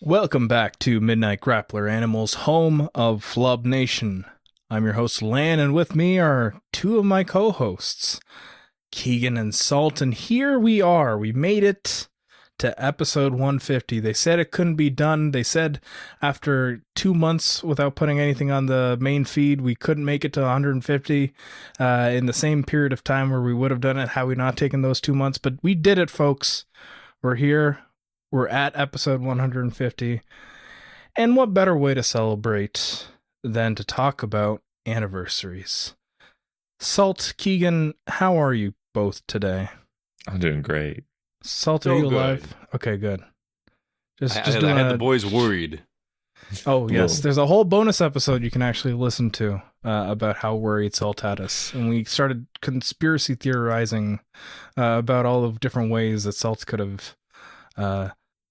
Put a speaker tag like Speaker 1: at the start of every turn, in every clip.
Speaker 1: Welcome back to Midnight Grappler Animals, home of Flub Nation. I'm your host, Lan, and with me are two of my co-hosts, Keigen and Salt, and here we are. We made it to episode 150. They said it couldn't be done. They said after 2 months without putting anything on the main feed, we couldn't make it to 150 in the same period of time where we would have done it had we not taken those 2 months. But we did it, folks. We're here. We're at episode 150. And what better way to celebrate than to talk about anniversaries? Salt, Keigen, how are you both today?
Speaker 2: I'm doing great.
Speaker 1: Salt, are you alive? Okay, good.
Speaker 3: I had the boys worried.
Speaker 1: Oh, yes. There's a whole bonus episode you can actually listen to about how worried Salt had us. And we started conspiracy theorizing about all of different ways that Salt could have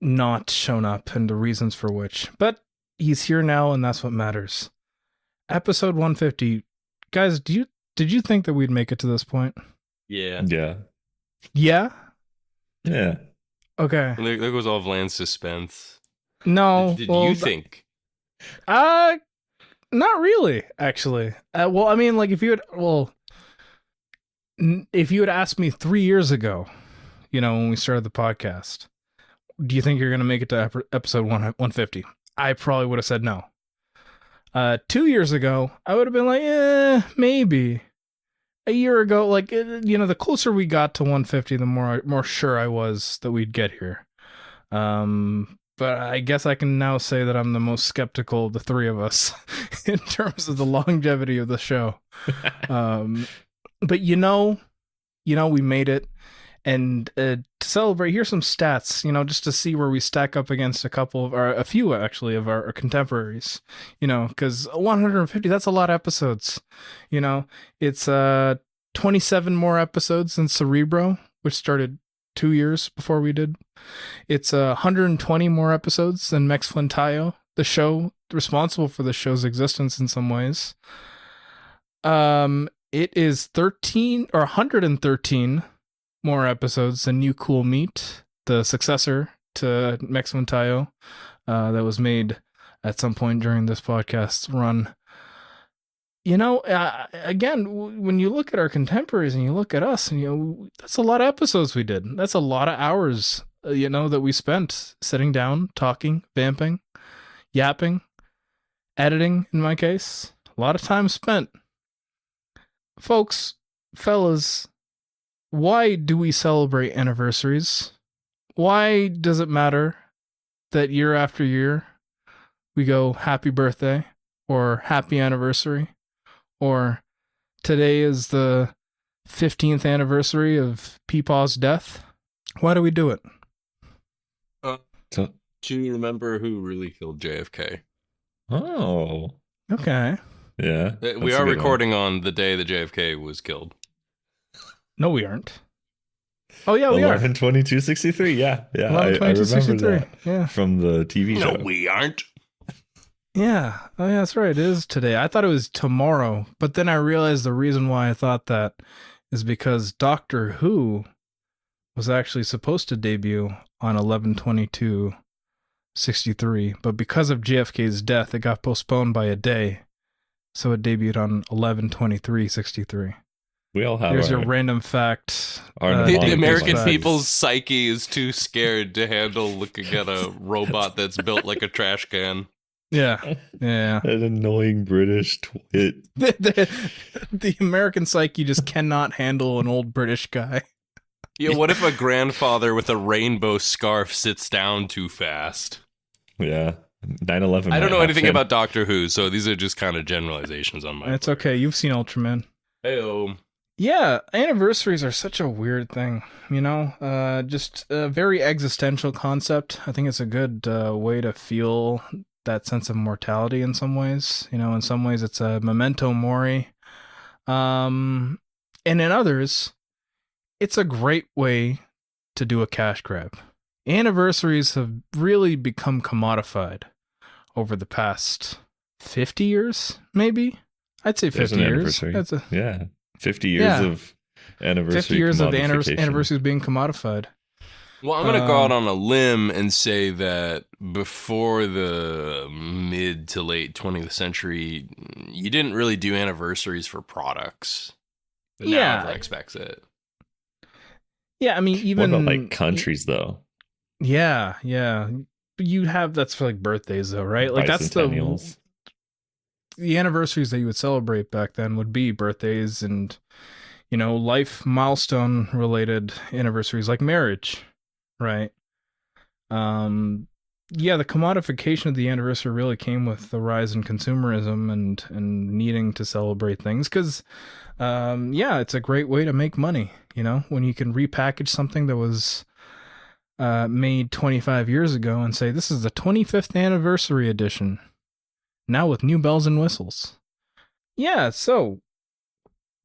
Speaker 1: not shown up and the reasons for which. But he's here now, and that's what matters. Episode 150. Guys, did you think that we'd make it to this point?
Speaker 3: Yeah.
Speaker 2: Yeah.
Speaker 1: Yeah?
Speaker 2: Yeah.
Speaker 1: Okay.
Speaker 3: There goes all of Lan's suspense.
Speaker 1: No.
Speaker 3: Did you think?
Speaker 1: Not really, actually. Well, I mean, like, if you had asked me 3 years ago, when we started the podcast, do you think you're going to make it to episode 150? I probably would have said no. 2 years ago, I would have been like, maybe. A year ago, like, the closer we got to 150, the more sure I was that we'd get here. But I guess I can now say that I'm the most skeptical of the three of us in terms of the longevity of the show. But we made it. And to celebrate, here's some stats, just to see where we stack up against a few of our contemporaries, because 150, that's a lot of episodes. It's 27 more episodes than Cerebro, which started 2 years before we did. It's 120 more episodes than Mex Flintayo, the show responsible for the show's existence in some ways. It is 113 more episodes than New Cool Meat, the successor to Mex Flintayo, that was made at some point during this podcast's run. Again, when you look at our contemporaries and you look at us, and that's a lot of episodes we did. That's a lot of hours, that we spent sitting down, talking, vamping, yapping, editing, in my case. A lot of time spent. Fellas, why do we celebrate anniversaries? Why does it matter that year after year we go happy birthday or happy anniversary, or today is the 15th anniversary of Peepaw's death? Why do we do it?
Speaker 3: Do you remember who really killed JFK?
Speaker 2: Oh.
Speaker 1: Okay.
Speaker 2: Yeah.
Speaker 3: We are recording on the day that JFK was killed.
Speaker 1: No, we aren't. Oh, yeah, we are.
Speaker 2: 11/22/63. Yeah. I remember that.
Speaker 1: Yeah.
Speaker 2: From the TV show.
Speaker 3: No, we aren't.
Speaker 1: Yeah. Oh, yeah, that's right. It is today. I thought it was tomorrow, but then I realized the reason why I thought that is because Doctor Who was actually supposed to debut on 11/22/63, but because of JFK's death, it got postponed by a day, so it debuted on 11/23/63.
Speaker 2: We all have.
Speaker 1: There's your random fact.
Speaker 3: The American people's psyche is too scared to handle looking at a robot that's built like a trash can.
Speaker 1: Yeah.
Speaker 2: An annoying British twit.
Speaker 1: The American psyche just cannot handle an old British guy.
Speaker 3: Yeah, what if a grandfather with a rainbow scarf sits down too fast?
Speaker 2: Yeah. 9/11.
Speaker 3: I don't know anything about Doctor Who, so these are just kind of generalizations on my part.
Speaker 1: It's okay. You've seen Ultraman.
Speaker 3: Hey-o.
Speaker 1: Yeah, anniversaries are such a weird thing, just a very existential concept. I think it's a good way to feel that sense of mortality in some ways. In some ways it's a memento mori. And in others, it's a great way to do a cash grab. Anniversaries have really become commodified over the past 50 years, maybe? I'd say 50 years.
Speaker 2: Yeah. 50 years of anniversary.
Speaker 1: 50 years of anniversaries being commodified.
Speaker 3: Well, I'm going to go out on a limb and say that before the mid to late 20th century, you didn't really do anniversaries for products. But now everyone expects it.
Speaker 1: Yeah, I mean, even
Speaker 2: what about like countries though?
Speaker 1: Yeah. You have that's for like birthdays though, right? Like that's the anniversaries that you would celebrate back then would be birthdays and life milestone related anniversaries like marriage, right? Yeah, the commodification of the anniversary really came with the rise in consumerism and needing to celebrate things because it's a great way to make money, when you can repackage something that was made 25 years ago and say this is the 25th anniversary edition, now with new bells and whistles. Yeah, so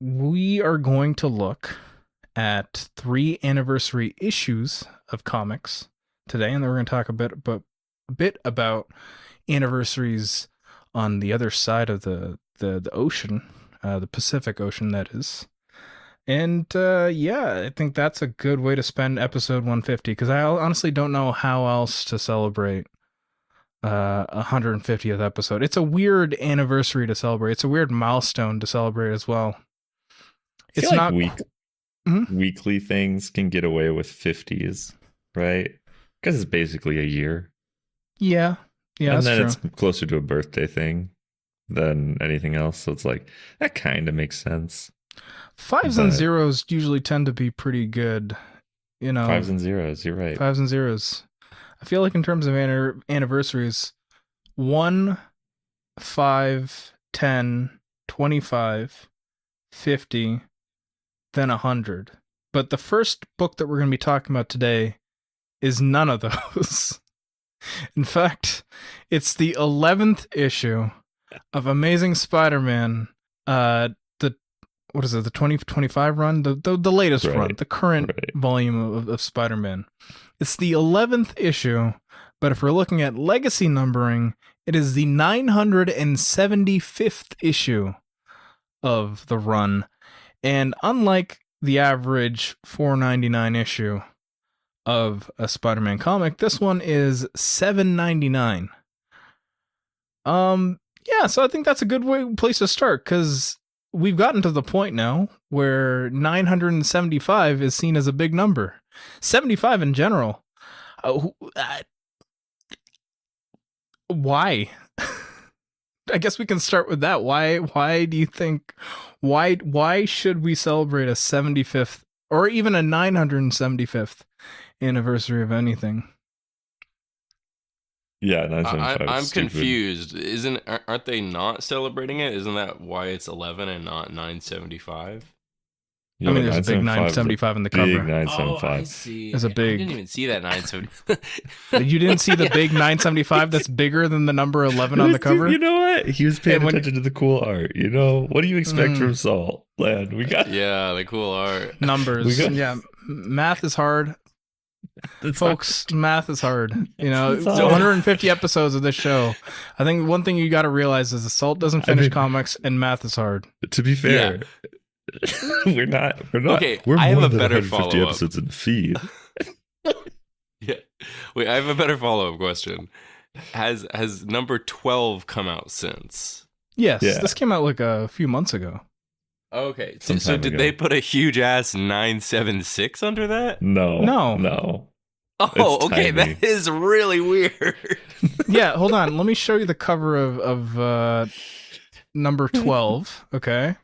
Speaker 1: we are going to look at 3 anniversary issues of comics today, and then we're going to talk a bit about anniversaries on the other side of the ocean, the Pacific Ocean, that is. And I think that's a good way to spend episode 150, because I honestly don't know how else to celebrate 150th episode. It's a weird anniversary to celebrate. It's a weird milestone to celebrate as well. It's not
Speaker 2: weekly things can get away with 50s, right? Because it's basically a year.
Speaker 1: Yeah,
Speaker 2: and then
Speaker 1: true.
Speaker 2: It's closer to a birthday thing than anything else. So it's like that kind of makes sense.
Speaker 1: 5s and 0s usually tend to be pretty good,
Speaker 2: 5s and 0s, you're right.
Speaker 1: 5s and 0s. I feel like in terms of anniversaries, 1, 5, 10, 25, 50, then 100. But the first book that we're going to be talking about today is none of those. In fact, it's the 11th issue of Amazing Spider-Man, the 2025 run, the latest run, the current volume of Spider-Man. It's the 11th issue, but if we're looking at legacy numbering, it is the 975th issue of the run. And unlike the average $4.99 issue of a Spider-Man comic, this one is $7.99. So I think that's a good place to start, because we've gotten to the point now where 975 is seen as a big number. 75 in general. Why? I guess we can start with that. Why do you think, why should we celebrate a 75th or even a 975th anniversary of anything?
Speaker 2: Yeah, 975.
Speaker 3: I'm confused. Aren't they not celebrating it? Isn't that why it's 11 and not 975?
Speaker 1: Yeah, I mean, there's a big 975 in the cover.
Speaker 2: Big 975.
Speaker 3: Oh, I see.
Speaker 1: There's a big.
Speaker 3: I didn't even see that 975.
Speaker 1: You didn't see the big 975 that's bigger than the number 11 on the cover?
Speaker 2: You know what? He was paying attention to the cool art. What do you expect from Salt Land? We got
Speaker 3: the cool art.
Speaker 1: Numbers. Math is hard. Folks, math is hard. 150 episodes of this show. I think one thing you got to realize is Salt doesn't finish comics, and math is hard.
Speaker 2: To be fair, we're not.
Speaker 3: Okay,
Speaker 2: we're
Speaker 3: I
Speaker 2: more
Speaker 3: have a
Speaker 2: than
Speaker 3: better
Speaker 2: 150
Speaker 3: follow-up.
Speaker 2: episodes in the feed.
Speaker 3: Wait, I have a better follow-up question. Has number 12 come out since?
Speaker 1: Yes, this came out like a few months ago.
Speaker 3: Okay, so did they put a huge ass 976 under that?
Speaker 2: No.
Speaker 3: Oh, okay, tiny. That is really weird.
Speaker 1: Yeah, hold on. Let me show you the cover of number 12. Okay,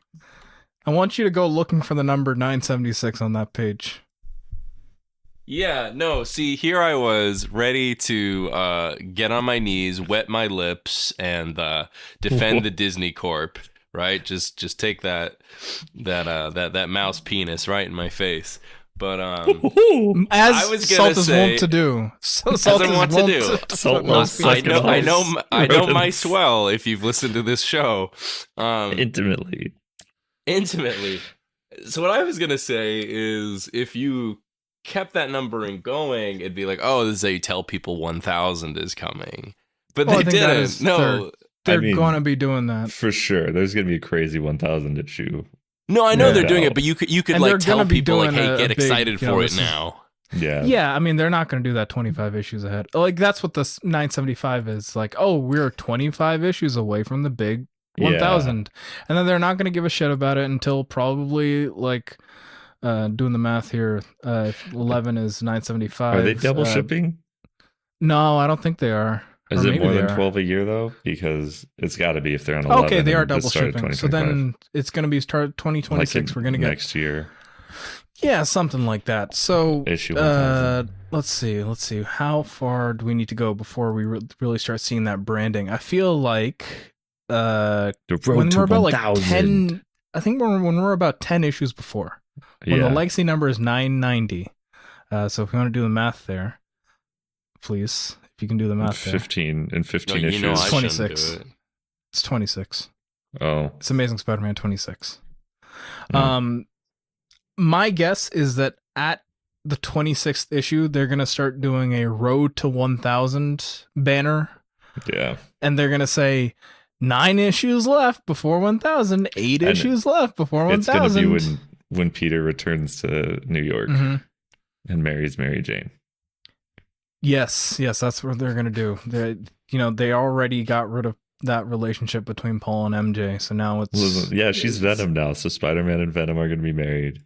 Speaker 1: I want you to go looking for the number 976 on that page.
Speaker 3: Yeah, no, see, here I was ready to get on my knees, wet my lips, and defend the Disney Corp. Right, just take that mouse penis right in my face. But
Speaker 1: as
Speaker 3: I was
Speaker 1: Salt
Speaker 3: is wont
Speaker 1: to do.
Speaker 3: Salt is wont to do. I know my swell. If you've listened to this show,
Speaker 2: intimately.
Speaker 3: So what I was gonna say is, if you kept that numbering going, it'd be like, oh, this is how you tell people 1,000 is coming. But they didn't. No.
Speaker 1: They're going to be doing that.
Speaker 2: For sure. There's going to be a crazy 1,000 issue.
Speaker 3: No, I know they're doing it, but you could like tell people like, hey, get excited for it now.
Speaker 1: Yeah, I mean, they're not going to do that 25 issues ahead. Like, that's what this 975 is. Like, oh, we're 25 issues away from the big 1000. And then they're not going to give a shit about it until probably, like, doing the math here, if 11 is 975.
Speaker 2: Are they double shipping?
Speaker 1: No, I don't think they are.
Speaker 2: Is it more than 12 a year, though? Because it's got to be if they're on 11.
Speaker 1: Okay, they are double shipping. So then it's going to be start 2026.
Speaker 2: Like
Speaker 1: we're going to get
Speaker 2: next year.
Speaker 1: Yeah, something like that. So,
Speaker 2: issue 1000.
Speaker 1: Let's see. How far do we need to go before we really start seeing that branding? I feel like
Speaker 2: the road
Speaker 1: when
Speaker 2: to
Speaker 1: we're about
Speaker 2: 1000.
Speaker 1: like 10, I think when we're about 10 issues before. When the legacy number is 990. So if you want to do the math there, please, if you can do the math
Speaker 2: 15
Speaker 1: there.
Speaker 2: And 15 issues.
Speaker 3: It's
Speaker 1: 26. It's 26.
Speaker 2: Oh.
Speaker 1: It's Amazing Spider-Man 26.
Speaker 2: Oh.
Speaker 1: My guess is that at the 26th issue, they're going to start doing a Road to 1000 banner.
Speaker 2: Yeah.
Speaker 1: And they're going to say 9 issues left before 1000, 8 issues left before 1000.
Speaker 2: It's going to be when Peter returns to New York and marries Mary Jane.
Speaker 1: Yes, that's what they're going to do. They already got rid of that relationship between Paul and MJ, so now it's
Speaker 2: she's Venom now, so Spider-Man and Venom are going to be married.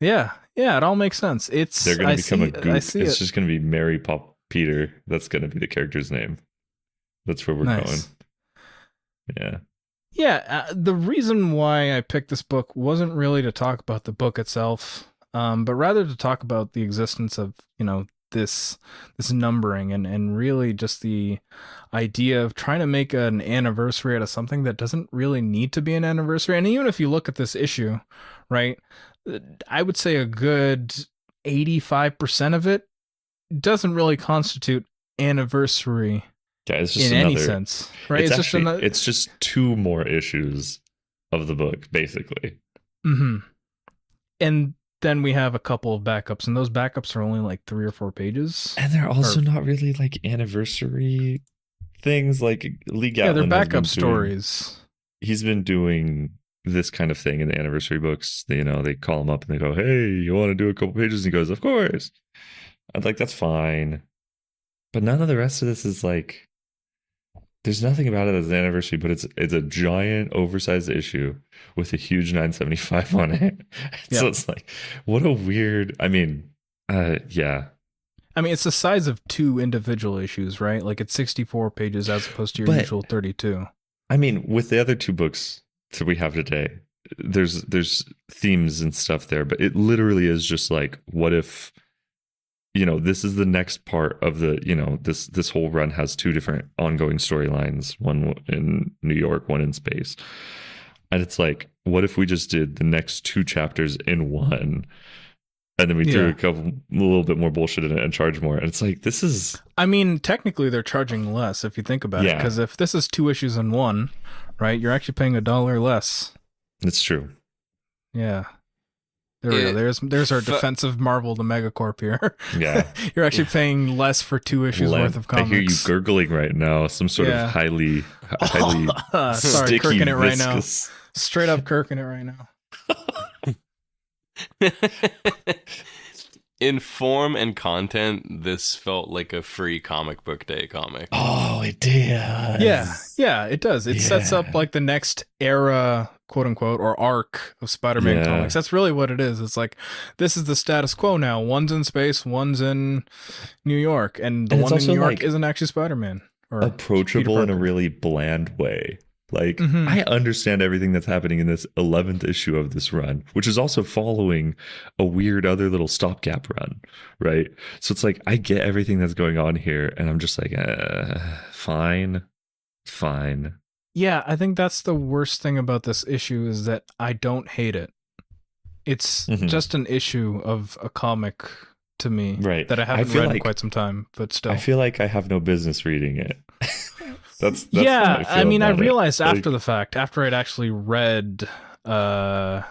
Speaker 1: Yeah, it all makes sense.
Speaker 2: They're going to become a goop. It's just going to be Mary Pop Peter. That's going to be the character's name. That's where we're going.
Speaker 1: Yeah. The reason why I picked this book wasn't really to talk about the book itself, but rather to talk about the existence of this numbering and really just the idea of trying to make an anniversary out of something that doesn't really need to be an anniversary. And even if you look at this issue, right, I would say a good 85% of it doesn't really constitute anniversary any sense, right?
Speaker 2: It's just 2 more issues of the book, basically.
Speaker 1: And then we have a couple of backups, and those backups are only like 3 or 4 pages.
Speaker 2: And they're also not really like anniversary things. Like Lee Gatlin,
Speaker 1: yeah, they're backup stories.
Speaker 2: He's been doing this kind of thing in the anniversary books. They call him up and they go, "Hey, you want to do a couple pages?" And he goes, "Of course." I'm like, that's fine. But none of the rest of this is like, there's nothing about it as an anniversary, but it's a giant oversized issue with a huge 975 on it. So it's like, what a weird, yeah.
Speaker 1: It's the size of 2 individual issues, right? Like it's 64 pages as opposed to your usual 32.
Speaker 2: With the other 2 books that we have today, there's themes and stuff there, but it literally is just like, what if, this is the next part of the, this whole run has 2 different ongoing storylines, one in New York, one in space. And it's like, what if we just did the next 2 chapters in one, and then we threw a little bit more bullshit in it and charge more? And it's like, this is...
Speaker 1: technically they're charging less if you think about it, because if this is 2 issues in one, right, you're actually paying $1 less.
Speaker 2: It's true.
Speaker 1: Yeah. There we go. There's our defensive Marvel the Megacorp here.
Speaker 2: Yeah.
Speaker 1: You're actually paying less for 2 issues worth of comics.
Speaker 2: I hear you gurgling right now. Some sort of highly
Speaker 1: sorry,
Speaker 2: sticky,
Speaker 1: kirking it right now.
Speaker 2: viscous.
Speaker 1: Straight up kirking it right now.
Speaker 3: In form and content, this felt like a free comic book day comic.
Speaker 2: Oh, it did.
Speaker 1: Yeah, it does. It sets up like the next era, quote unquote, or arc of Spider-Man comics. That's really what it is. It's like, this is the status quo now. One's in space, one's in New York, and the one in New York isn't actually Spider-Man. Or
Speaker 2: approachable in a really bland way. Like, I understand everything that's happening in this 11th issue of this run, which is also following a weird other little stopgap run, right? So it's like, I get everything that's going on here, and I'm just like, fine.
Speaker 1: Yeah, I think that's the worst thing about this issue is that I don't hate it. It's just an issue of a comic to me that I haven't read in quite some time, but still.
Speaker 2: I feel like I have no business reading it. That's
Speaker 1: I realized after the fact, after I'd actually read the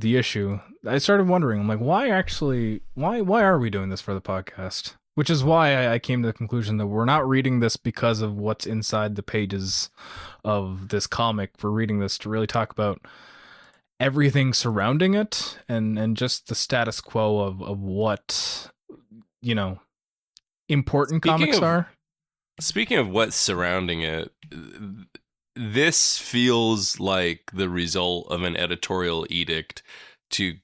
Speaker 1: issue, I started wondering, I'm like, why are we doing this for the podcast? Which is why I came to the conclusion that we're not reading this because of what's inside the pages of this comic. We're reading this to really talk about everything surrounding it and just the status quo of what, you know, important comics are.
Speaker 3: Speaking of what's surrounding it, this feels like the result of an editorial edict to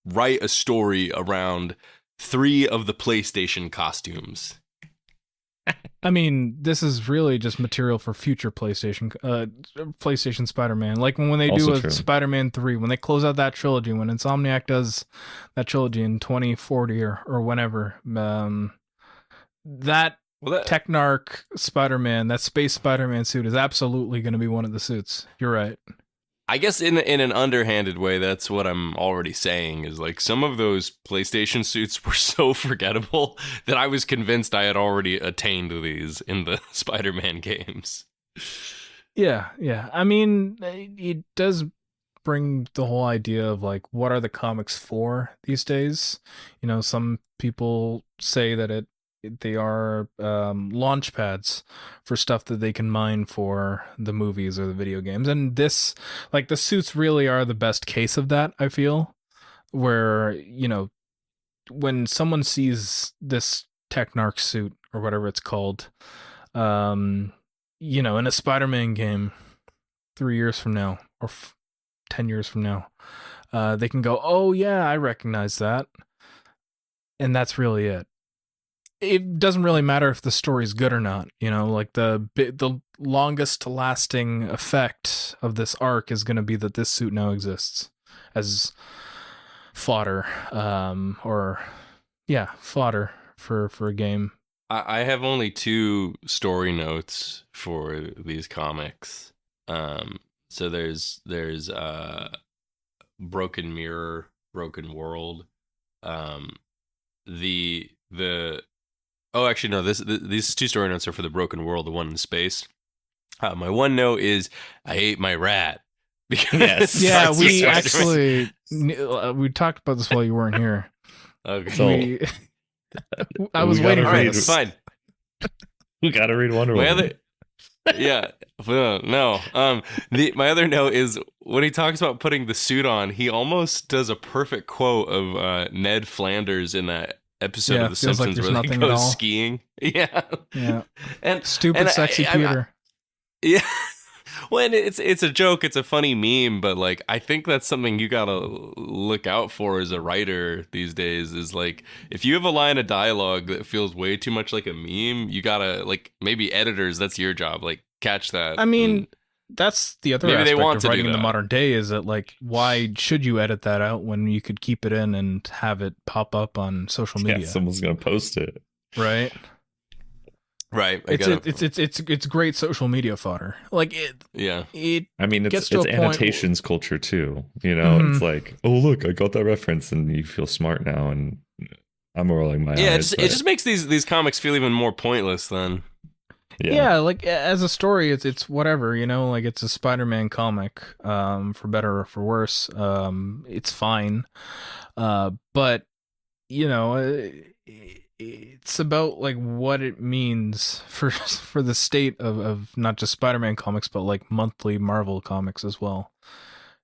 Speaker 3: write a story around 3 of the PlayStation costumes.
Speaker 1: I mean, this is really just material for future PlayStation Spider-Man. Like when they
Speaker 2: Also
Speaker 1: do a
Speaker 2: true.
Speaker 1: Spider-Man 3, when they close out that trilogy, when Insomniac does that trilogy in 2040 or whenever, that Technarch Spider-Man, that space Spider-Man suit is absolutely going to be one of the suits. You're right.
Speaker 3: I guess in an underhanded way, that's what I'm already saying, is like some of those PlayStation suits were so forgettable that I was convinced I had already attained these in the Spider-Man games.
Speaker 1: Yeah. I mean, it does bring the whole idea of like, what are the comics for these days? You know, some people say that they are launch pads for stuff that they can mine for the movies or the video games. And this, like, the suits really are the best case of that, I feel, where, you know, when someone sees this Technarch suit or whatever it's called, you know, in a Spider-Man game 3 years from now or 10 years from now, they can go, oh yeah, I recognize that. And that's really it. It doesn't really matter if the story's good or not, you know, like the longest lasting effect of this arc is going to be that this suit now exists as fodder, fodder for a game.
Speaker 3: I have only 2 story notes for these comics. So there's Broken Mirror, Broken World. Actually, no. These 2 story notes are for the Broken World, the one in space. My one note is I ate my rat.
Speaker 2: Yes.
Speaker 1: Yeah, we actually we talked about this while you weren't here.
Speaker 3: Okay.
Speaker 1: I was waiting for
Speaker 3: Alright,
Speaker 1: this.
Speaker 3: fine.
Speaker 2: We gotta read Wonder Woman.
Speaker 3: My other note is when he talks about putting the suit on, he almost does a perfect quote of Ned Flanders in that episode of The Simpsons
Speaker 1: like
Speaker 3: where they go skiing. Yeah. And
Speaker 1: stupid sexy Peter.
Speaker 3: Yeah. When it's a joke, it's a funny meme, but like I think that's something you gotta look out for as a writer these days. Is like if you have a line of dialogue that feels way too much like a meme, you gotta like maybe editors. That's your job. Like catch that.
Speaker 1: I mean, that's the other
Speaker 3: maybe
Speaker 1: aspect
Speaker 3: they want
Speaker 1: of
Speaker 3: to
Speaker 1: writing
Speaker 3: do
Speaker 1: in the
Speaker 3: that.
Speaker 1: modern day. Is that like why should you edit that out when you could keep it in and have it pop up on social media?
Speaker 2: Yeah, someone's gonna post it,
Speaker 1: right?
Speaker 3: Right.
Speaker 1: It's great social media fodder. Like it.
Speaker 3: Yeah.
Speaker 2: I mean, it's annotations culture too. You know, It's like, oh look, I got that reference, and you feel smart now, and I'm rolling my eyes.
Speaker 3: It just makes these comics feel even more pointless then.
Speaker 1: Yeah, like as a story, it's whatever, you know, like it's a Spider-Man comic, for better or for worse. It's fine. But you know, it's about like what it means for the state of not just Spider-Man comics, but like monthly Marvel comics as well.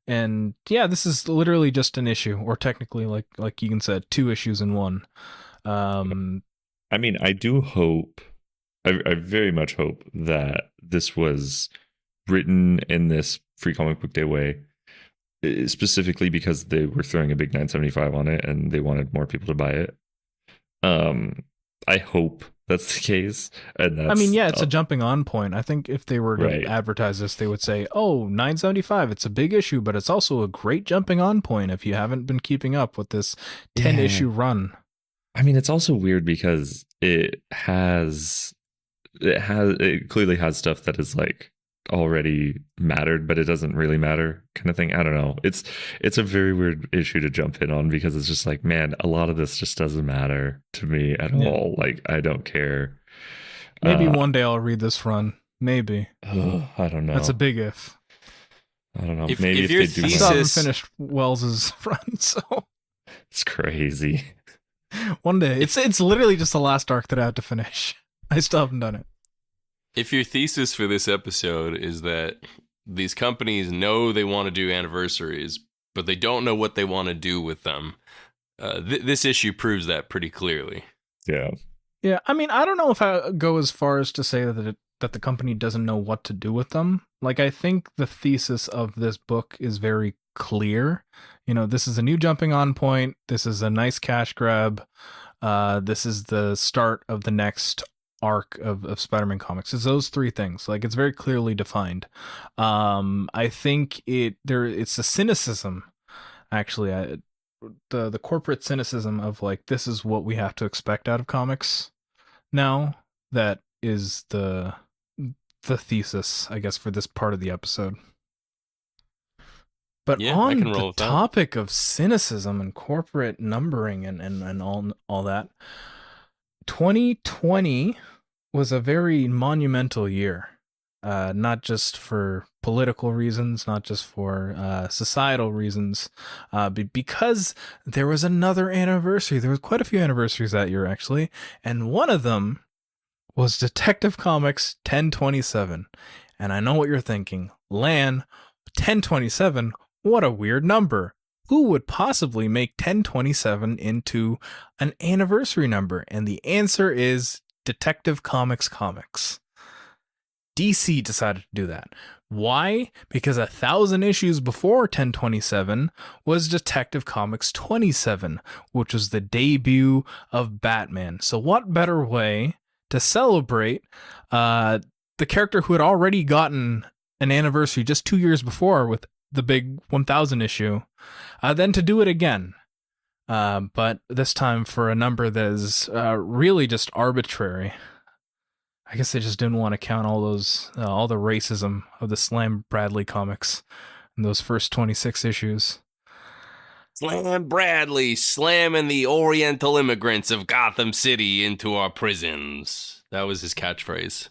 Speaker 1: And yeah, this is literally just an issue, or technically, like Keigen said, 2 issues in one.
Speaker 2: I mean, I do hope. I very much hope that this was written in this Free Comic Book Day way, specifically because they were throwing a big $9.75 on it and they wanted more people to buy it. I hope that's the case. And that's,
Speaker 1: it's a jumping on point. I think if they were to advertise this, they would say, oh, $9.75, it's a big issue, but it's also a great jumping on point if you haven't been keeping up with this 10 issue run.
Speaker 2: I mean, it's also weird because it clearly has stuff that is like already mattered, but it doesn't really matter kind of thing. I don't know. It's a very weird issue to jump in on because it's just like, man, a lot of this just doesn't matter to me at all. Like, I don't care.
Speaker 1: Maybe one day I'll read this run. Maybe.
Speaker 2: I don't know.
Speaker 1: That's a big if.
Speaker 2: I don't know.
Speaker 3: Maybe if
Speaker 2: they do.
Speaker 1: I still haven't finished Wells's run, so
Speaker 2: it's crazy.
Speaker 1: One day. It's literally just the last arc that I have to finish. I still haven't done it.
Speaker 3: If your thesis for this episode is that these companies know they want to do anniversaries, but they don't know what they want to do with them. This issue proves that pretty clearly.
Speaker 2: Yeah.
Speaker 1: Yeah, I mean, I don't know if I go as far as to say that the company doesn't know what to do with them. Like, I think the thesis of this book is very clear. You know, this is a new jumping on point. This is a nice cash grab. This is the start of the next arc of Spider-Man comics. It's those three things. Like, it's very clearly defined. I think it's a cynicism, actually. The corporate cynicism of like, this is what we have to expect out of comics now, that is the thesis, I guess, for this part of the episode. But
Speaker 3: Yeah, I
Speaker 1: on
Speaker 3: can roll
Speaker 1: the
Speaker 3: with that.
Speaker 1: topic of cynicism and corporate numbering and all that, 2020 was a very monumental year. Not just for political reasons, not just for societal reasons, but because there was another anniversary. There was quite a few anniversaries that year, actually, and one of them was Detective Comics 1027. And I know what you're thinking. Lan, 1027, what a weird number. Who would possibly make 1027 into an anniversary number? And the answer is Detective Comics Comics. DC decided to do that. Why? Because 1,000 issues before 1027 was Detective Comics 27, which was the debut of Batman. So what better way to celebrate the character who had already gotten an anniversary just 2 years before with the big 1,000 issue, than to do it again. But this time for a number that is really just arbitrary. I guess they just didn't want to count all those, all the racism of the Slam Bradley comics in those first 26 issues.
Speaker 3: Slam Bradley slamming the Oriental immigrants of Gotham City into our prisons. That was his catchphrase.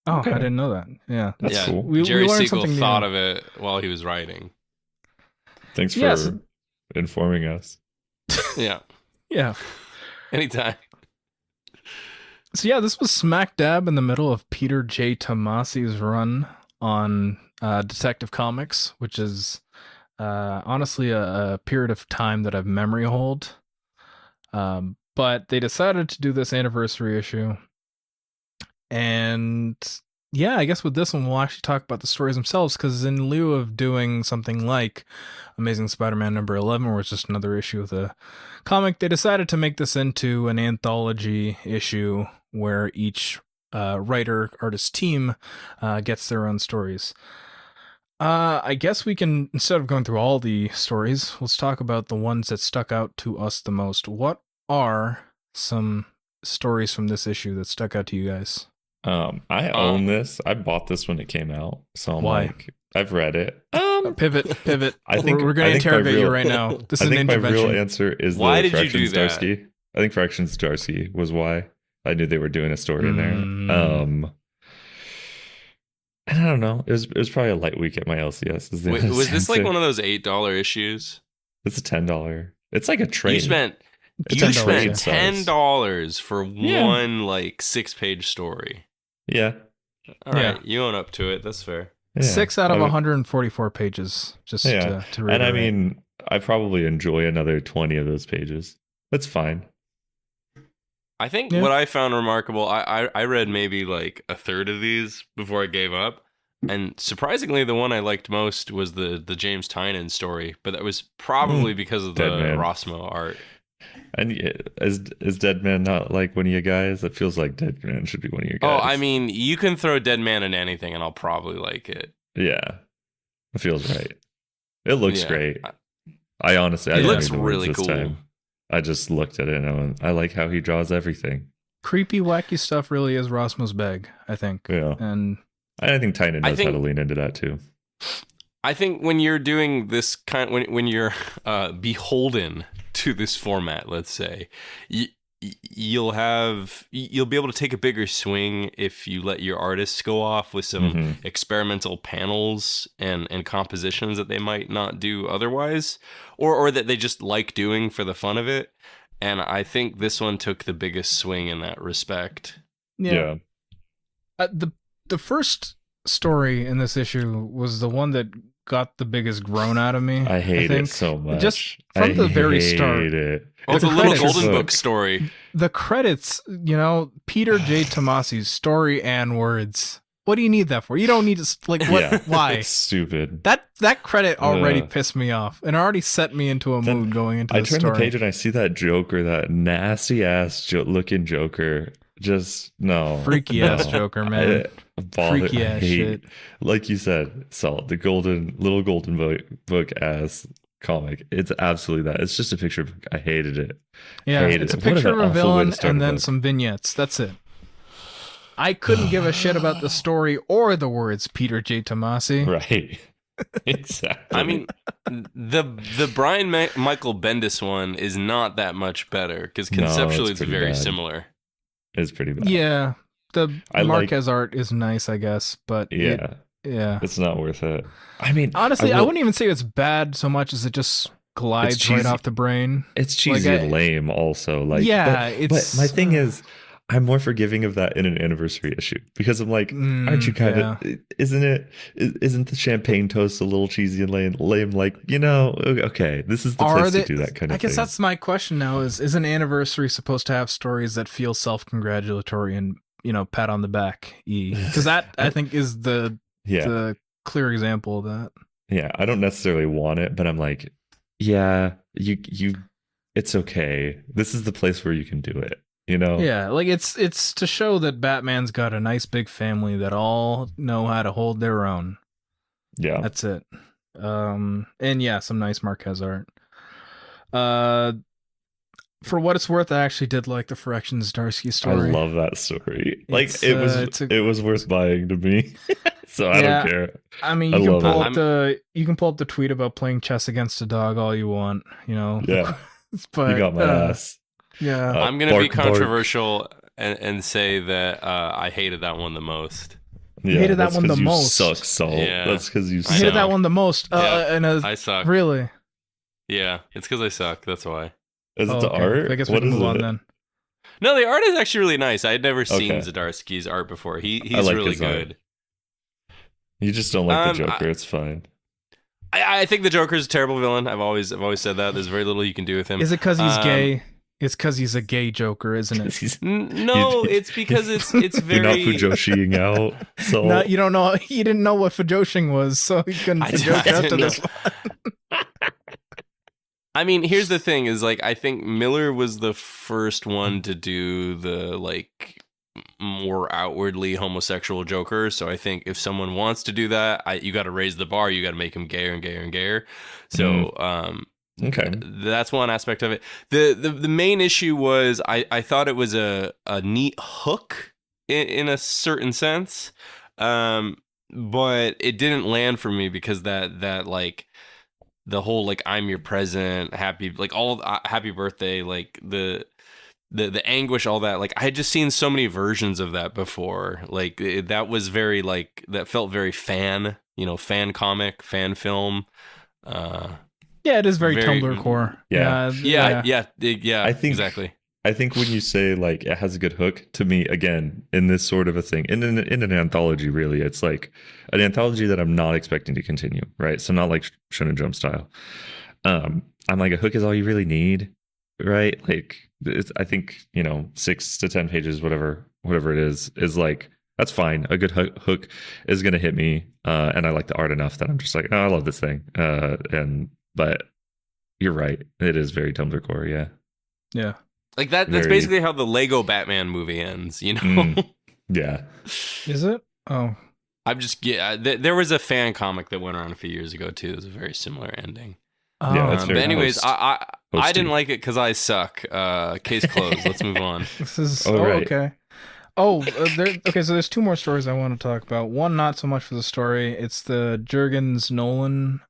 Speaker 1: Oh,
Speaker 2: Okay.
Speaker 1: I didn't know that. Yeah.
Speaker 2: That's cool.
Speaker 3: Jerry
Speaker 1: learned
Speaker 3: Siegel
Speaker 1: something
Speaker 3: thought
Speaker 1: new.
Speaker 3: of it while he was writing.
Speaker 2: Thanks for
Speaker 1: Yes.
Speaker 2: informing us.
Speaker 3: Yeah.
Speaker 1: Yeah.
Speaker 3: Anytime.
Speaker 1: So yeah, this was smack dab in the middle of Peter J. Tomasi's run on Detective Comics, which is honestly a period of time that I've memory hold. But they decided to do this anniversary issue. And yeah, I guess with this one, we'll actually talk about the stories themselves, because in lieu of doing something like Amazing Spider-Man number 11, where it's just another issue of the comic, they decided to make this into an anthology issue where each writer artist team gets their own stories. I guess we can, instead of going through all the stories, let's talk about the ones that stuck out to us the most. What are some stories from this issue that stuck out to you guys?
Speaker 2: I own this. I bought this when it came out, so I'm
Speaker 1: Why?
Speaker 2: like, I've read it.
Speaker 1: Pivot.
Speaker 2: I think
Speaker 1: we're going to
Speaker 2: I think my
Speaker 1: interrogate you
Speaker 2: real-
Speaker 1: right now. This
Speaker 2: I
Speaker 1: is an
Speaker 2: think my
Speaker 1: intervention.
Speaker 2: real answer is
Speaker 3: Why
Speaker 2: the
Speaker 3: did you do
Speaker 2: Fractions
Speaker 3: that?
Speaker 2: Darsky. I think Fractions Darsky was why I knew they were doing a story in there.
Speaker 1: Mm.
Speaker 2: And I don't know. It was probably a light week at my LCS. Is the
Speaker 3: Wait,
Speaker 2: honest
Speaker 3: was this like
Speaker 2: answer.
Speaker 3: one of those $8 issues?
Speaker 2: It's a $10. It's like a trade.
Speaker 3: You spent
Speaker 2: It's
Speaker 3: you
Speaker 2: a
Speaker 3: spent
Speaker 2: trade size.
Speaker 3: $10 for
Speaker 2: Yeah.
Speaker 3: one like 6-page story.
Speaker 2: Yeah.
Speaker 3: All right,
Speaker 1: Yeah.
Speaker 3: you own up to it. That's fair.
Speaker 2: Yeah.
Speaker 1: 6 out of
Speaker 2: I mean-
Speaker 1: 144 pages, just
Speaker 2: Yeah.
Speaker 1: to
Speaker 2: And I
Speaker 1: reiterate.
Speaker 2: mean, I probably enjoy another 20 of those pages. That's fine.
Speaker 3: I think
Speaker 1: Yeah.
Speaker 3: what I found remarkable, I read maybe like a third of these before I gave up. And surprisingly, the one I liked most was the James Tynion story, but that was probably because of the
Speaker 2: Dead Man.
Speaker 3: Rossmo art.
Speaker 2: And is Dead Man not like one of you guys? It feels like Dead Man should be one of you guys.
Speaker 3: Oh, I mean, you can throw Dead Man in anything, and I'll probably like it.
Speaker 2: Yeah. It feels right. It looks
Speaker 3: Yeah.
Speaker 2: great. I honestly, I
Speaker 3: It
Speaker 2: didn't
Speaker 3: looks
Speaker 2: read the words
Speaker 3: really
Speaker 2: this
Speaker 3: cool.
Speaker 2: time. I just looked at it and I went, I like how he draws everything.
Speaker 1: Creepy, wacky stuff really is Rossmo's bag, I think.
Speaker 2: Yeah.
Speaker 1: And
Speaker 2: I think Tynan
Speaker 3: I
Speaker 2: knows
Speaker 3: think-
Speaker 2: how to lean into that too.
Speaker 3: I think when you're doing this kind, when you're beholden to this format, let's say, you'll be able to take a bigger swing if you let your artists go off with some
Speaker 2: Mhm.
Speaker 3: experimental panels and compositions that they might not do otherwise, or that they just like doing for the fun of it. And I think this one took the biggest swing in that respect.
Speaker 1: yeah. The first story in this issue was the one that got the biggest groan out of me.
Speaker 2: I hate
Speaker 1: think.
Speaker 2: it so much.
Speaker 1: Just from the very start.
Speaker 2: It.
Speaker 3: Oh, it's a
Speaker 1: The
Speaker 3: little
Speaker 1: credits.
Speaker 3: golden book story.
Speaker 1: The credits, Peter J. Tomasi's story and words. What do you need that for? You don't need to, like, what?
Speaker 2: Yeah,
Speaker 1: Why?
Speaker 2: it's stupid.
Speaker 1: That credit already pissed me off and already set me into a mood going into the story.
Speaker 2: I turn the page and I see that Joker, that nasty ass looking Joker. Just no.
Speaker 1: Freaky ass Joker, man. Freaky ass shit.
Speaker 2: Like you said, Salt, the little golden book ass comic. It's absolutely that. It's just a picture book. I hated it.
Speaker 1: Yeah, it's a picture of a villain and then some vignettes. That's it. I couldn't give a shit about the story or the words Peter J. Tomasi.
Speaker 2: Right. Exactly.
Speaker 3: I mean, the Brian Michael Bendis one is not that much better because conceptually it's very similar.
Speaker 2: It's pretty bad.
Speaker 1: Yeah. The Marquez art is nice, I guess, but
Speaker 2: yeah, it's not worth it. I mean,
Speaker 1: honestly, I wouldn't even say it's bad so much as it just glides right off the brain.
Speaker 2: It's cheesy and lame, also. Like,
Speaker 1: yeah,
Speaker 2: but my thing is, I'm more forgiving of that in an anniversary issue because I'm like, aren't you kind of? Isn't the champagne toast a little cheesy and lame? Like, okay, this is the place to do that kind of thing.
Speaker 1: I guess that's my question now: is an anniversary supposed to have stories that feel self-congratulatory and pat on the back? Because that I think is the clear example of that.
Speaker 2: Yeah, I don't necessarily want it, but I'm like, yeah, you, it's okay. This is the place where you can do it.
Speaker 1: Yeah, like it's to show that Batman's got a nice big family that all know how to hold their own.
Speaker 2: Yeah,
Speaker 1: that's it. And yeah, some nice Marquez art. For what it's worth, I actually did like the Corrections Zdarsky story.
Speaker 2: I love that story. Like it was worth buying to me. So I don't care.
Speaker 1: I mean, you can pull up the tweet about playing chess against a dog all you want.
Speaker 2: Yeah,
Speaker 1: but
Speaker 2: you got my ass.
Speaker 1: Yeah,
Speaker 3: I'm gonna be controversial and say that I hated that one the most.
Speaker 1: You hated that one the most.
Speaker 2: Suck, Salt. Yeah, that's because you
Speaker 1: hated that one the most.
Speaker 3: I suck.
Speaker 1: Really?
Speaker 3: Yeah, it's because I suck. That's why.
Speaker 2: Is it the art?
Speaker 1: I guess we can move on then.
Speaker 3: No, the art is actually really nice. I had never seen Zdarsky's art before. He's like really good.
Speaker 2: Art. You just don't like the Joker. It's fine.
Speaker 3: I think the Joker is a terrible villain. I've always said that. There's very little you can do with him.
Speaker 1: Is it because he's gay? It's because he's a gay Joker, isn't it?
Speaker 3: No, it's because it's very.
Speaker 2: You're not Fujoshiing out. So
Speaker 1: no, you don't know. You didn't know what Fujoshing was, so you couldn't Fujosh out to this one.
Speaker 3: I mean, here's the thing: is like I think Miller was the first one to do the like more outwardly homosexual Joker. So I think if someone wants to do that, you got to raise the bar. You got to make him gayer and gayer and gayer. So.
Speaker 2: Okay,
Speaker 3: that's one aspect of it. The main issue was I thought it was a neat hook in a certain sense, but it didn't land for me because that like the whole like I'm your present, happy like all happy birthday, like the anguish, all that, like I had just seen so many versions of that before. Like that was very like that felt very fan comic, fan film.
Speaker 1: Yeah, it is very Tumblr core.
Speaker 3: Yeah. I think exactly.
Speaker 2: I think when you say like it has a good hook, to me, again, in this sort of a thing, in an anthology, really, it's like an anthology that I'm not expecting to continue, right? So not like Shonen Jump style. I'm like, a hook is all you really need, right? Like, I think 6 to 10 pages, whatever it is like. That's fine. A good hook is going to hit me, and I like the art enough that I'm just like, oh, I love this thing, But you're right. It is very Tumblr core, yeah.
Speaker 1: Yeah.
Speaker 3: Like that's basically how the Lego Batman movie ends,
Speaker 2: Yeah.
Speaker 1: Is it? Oh.
Speaker 3: There was a fan comic that went around a few years ago too. It was a very similar ending.
Speaker 1: Oh.
Speaker 2: Yeah, that's very
Speaker 3: but anyways, I didn't like it because I suck. Case closed. Let's move on.
Speaker 1: This is
Speaker 2: right.
Speaker 1: Okay. Oh, okay. So there's 2 more stories I want to talk about. One, not so much for the story. It's the Jurgens Nolan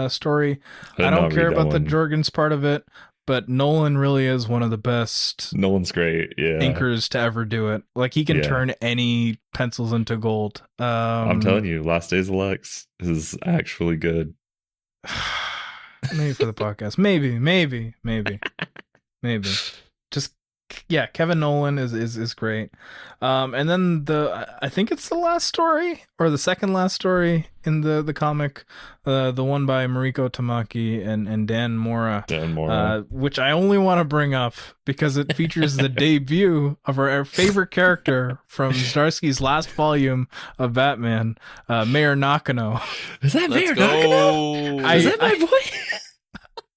Speaker 1: story. I don't care about the Jurgens part of it, but Nolan really is one of the best.
Speaker 2: Nolan's great. Yeah,
Speaker 1: inkers to ever do it. Like he can turn any pencils into gold.
Speaker 2: I'm telling you, Last Days of Lex is actually good.
Speaker 1: Maybe for the podcast. Maybe. Just yeah, Kevin Nolan is great. And then I think it's the last story or the second last story in the comic, the one by Mariko Tamaki and Dan Mora,
Speaker 2: Dan Mora.
Speaker 1: which I only want to bring up because it features the debut of our favorite character from Zdarsky's last volume of Batman, Mayor Nakano.
Speaker 2: Is that
Speaker 3: Let's
Speaker 2: Mayor
Speaker 3: go.
Speaker 2: Nakano? Is that my boy?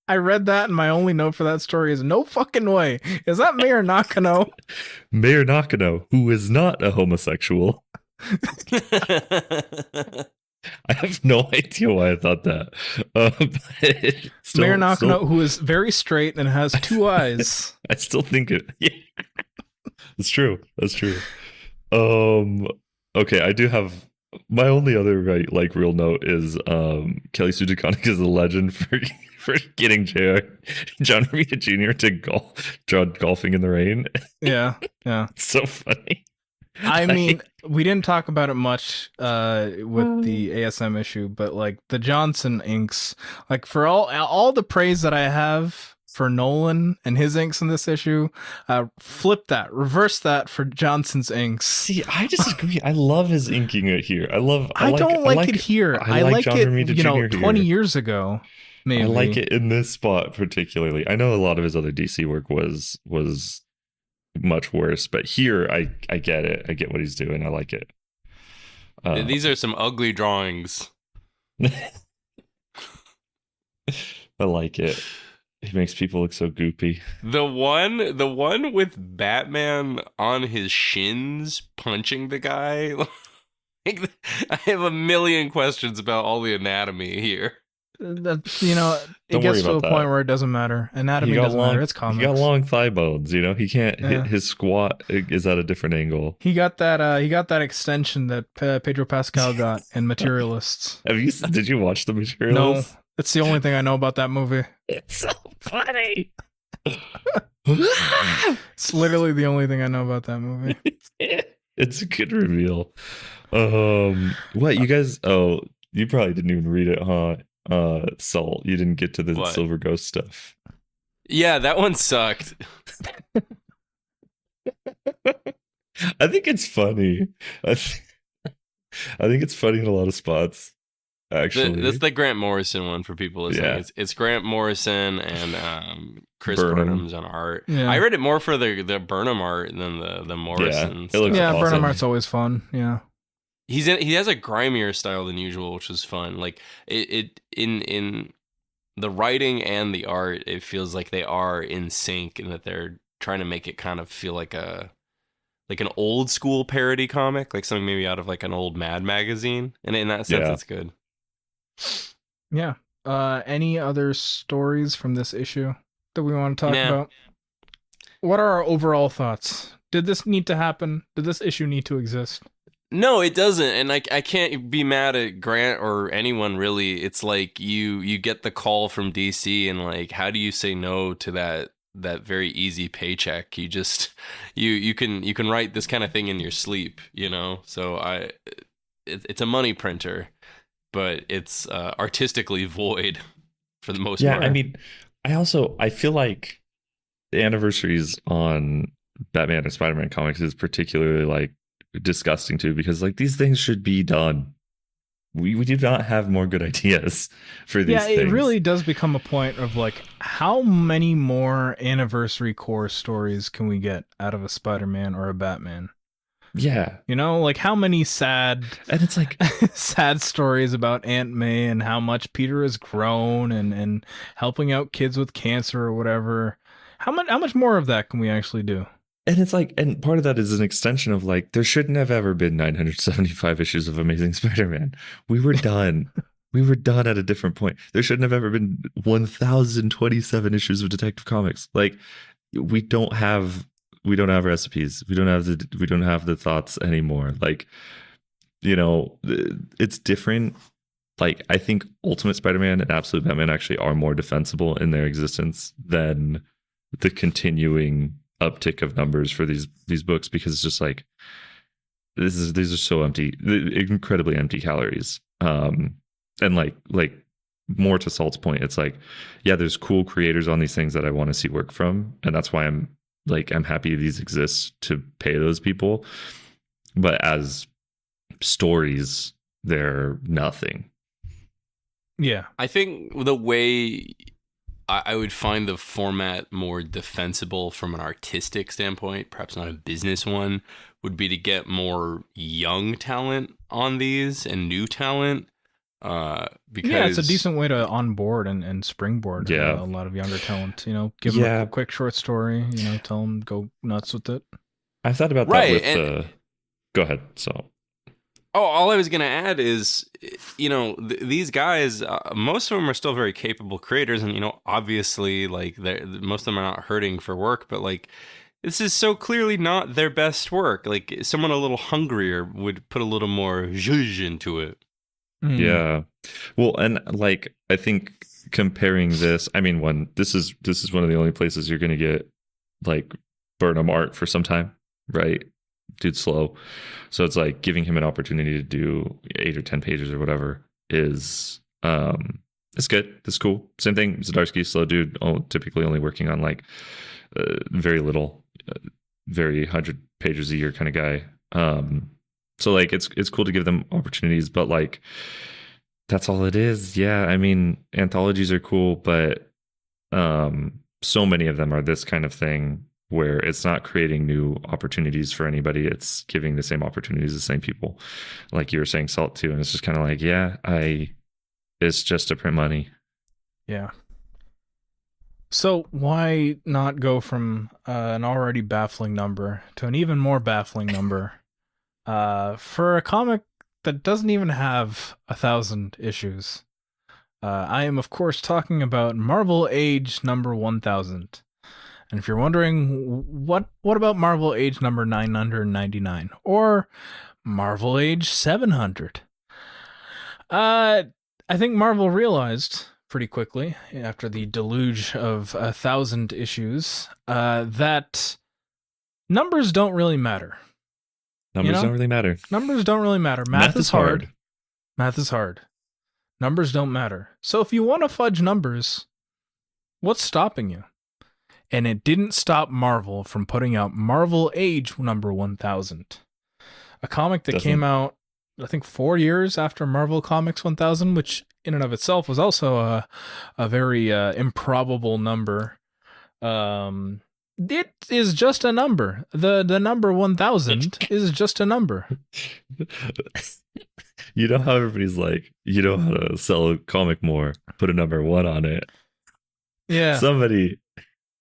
Speaker 1: I read that, and my only note for that story is no fucking way. Is that Mayor Nakano?
Speaker 2: Mayor Nakano, who is not a homosexual. I have no idea why I thought that.
Speaker 1: Mayor Nakano, who is very straight and has two eyes.
Speaker 2: I still think it. Yeah. It's true. That's true. Okay, I do have my only other real note is Kelly Sue DeConnick is a legend for getting John Romita Jr. to golfing in the rain.
Speaker 1: Yeah.
Speaker 2: It's so funny.
Speaker 1: I mean, we didn't talk about it much with the ASM issue, but like the Johnson inks, like for all the praise that I have for Nolan and his inks in this issue, reverse that for Johnson's inks.
Speaker 2: See, I disagree. I love his inking it here. I
Speaker 1: don't like it here. I like
Speaker 2: John
Speaker 1: it,
Speaker 2: Romita Jr.
Speaker 1: 20
Speaker 2: here.
Speaker 1: years ago. Maybe.
Speaker 2: I like it in this spot particularly. I know a lot of his other DC work was much worse, but here I get it. I get what he's doing. I like it.
Speaker 3: These are some ugly drawings.
Speaker 2: I like it. It makes people look so goopy.
Speaker 3: The one with Batman on his shins punching the guy. Like, I have a million questions about all the anatomy here.
Speaker 1: That it gets to a point where it doesn't matter. Anatomy doesn't matter. It's comics.
Speaker 2: He got long thigh bones. He can't hit his squat is at a different angle.
Speaker 1: He got that extension that Pedro Pascal got in Materialists.
Speaker 2: Did you watch the Materialists?
Speaker 1: No, it's the only thing I know about that movie.
Speaker 2: It's so funny.
Speaker 1: It's literally the only thing I know about that movie.
Speaker 2: It's a good reveal. What you guys? Oh, you probably didn't even read it, huh? Salt, you didn't get to the Silver Ghost stuff.
Speaker 3: Yeah, that one sucked.
Speaker 2: I think it's funny. I think it's funny in a lot of spots. Actually,
Speaker 3: that's the Grant Morrison one for people listening.
Speaker 2: Yeah.
Speaker 3: It's Grant Morrison and Chris
Speaker 2: Burnham.
Speaker 3: Burnham's on art.
Speaker 1: Yeah.
Speaker 3: I read it more for the Burnham art than the Morrison.
Speaker 2: it looks awesome.
Speaker 1: Burnham art's always fun. Yeah.
Speaker 3: He has a grimier style than usual, which was fun. Like it in the writing and the art, it feels like they are in sync and that they're trying to make it kind of feel like an old school parody comic, like something maybe out of like an old Mad magazine. And in that sense, it's good.
Speaker 1: Yeah. Any other stories from this issue that we want to talk about? What are our overall thoughts? Did this need to happen? Did this issue need to exist?
Speaker 3: No, it doesn't, and I can't be mad at Grant or anyone really. It's like you get the call from DC, and like, how do you say no to that very easy paycheck? You just you can write this kind of thing in your sleep, So it's a money printer, but it's artistically void for the most part.
Speaker 2: Yeah, I mean, I feel like the anniversaries on Batman and Spider-Man comics is particularly like disgusting too, because like these things should be done. We do not have more good ideas for these things.
Speaker 1: It really does become a point of like, how many more anniversary core stories can we get out of a Spider-Man or a Batman?
Speaker 2: Yeah.
Speaker 1: Like how many sad
Speaker 2: and it's like
Speaker 1: sad stories about Aunt May and how much Peter has grown and helping out kids with cancer or whatever. How much more of that can we actually do?
Speaker 2: And it's like, and part of that is an extension of like, there shouldn't have ever been 975 issues of Amazing Spider-Man. We were done. We were done at a different point. There shouldn't have ever been 1027 issues of Detective Comics. Like, we don't have recipes. We don't have the thoughts anymore. Like, it's different. Like, I think Ultimate Spider-Man and Absolute Batman actually are more defensible in their existence than the continuing uptick of numbers for these books, because it's just like these are so empty, incredibly empty calories. And like more to Salt's point, it's like, yeah, there's cool creators on these things that I want to see work from, and that's why I'm Like, I'm happy these exist to pay those people, but as stories, they're nothing.
Speaker 1: Yeah.
Speaker 3: I think the way I would find the format more defensible from an artistic standpoint, perhaps not a business one, would be to get more young talent on these and new talent. Because
Speaker 1: yeah, it's a decent way to onboard and springboard a lot of younger talent. Give them a quick short story. Tell them go nuts with it.
Speaker 2: I've thought about that with Go ahead. So.
Speaker 3: Oh, all I was going to add is, these guys, most of them are still very capable creators. And, obviously, like, most of them are not hurting for work. But, like, this is so clearly not their best work. Like, someone a little hungrier would put a little more zhuzh into it.
Speaker 1: Mm.
Speaker 2: Yeah. Well, and, like, I think comparing this, I mean, this is one of the only places you're going to get, like, Burnham art for some time, right? Dude's slow, so it's like giving him an opportunity to do 8 or 10 pages or whatever is it's good. It's cool. Same thing, Zdarsky, slow dude, typically only working on like very little, very 100 pages a year kind of guy. So like it's cool to give them opportunities, but like that's all it is. Yeah, I mean, anthologies are cool, but so many of them are this kind of thing where it's not creating new opportunities for anybody. It's giving the same opportunities to the same people. Like you were saying, Salt too. And it's just kind of like, it's just to print money.
Speaker 1: Yeah. So why not go from an already baffling number to an even more baffling number for a comic that doesn't even have 1,000 issues? I am, of course, talking about Marvel Age number 1000. And if you're wondering, what about Marvel Age number 999 or Marvel Age 700? I think Marvel realized pretty quickly after the deluge of 1,000 issues that numbers don't really matter.
Speaker 2: Numbers don't really matter.
Speaker 1: Numbers don't really matter. Math is hard. Math is hard. Numbers don't matter. So if you want to fudge numbers, what's stopping you? And it didn't stop Marvel from putting out Marvel Age number 1000, a comic that came out, I think, 4 years after Marvel Comics 1000, which in and of itself was also a very improbable number. It is just a number. The number 1000 is just a number.
Speaker 2: You know how everybody's like, you know how to sell a comic more, put a number 1 on it.
Speaker 1: Yeah.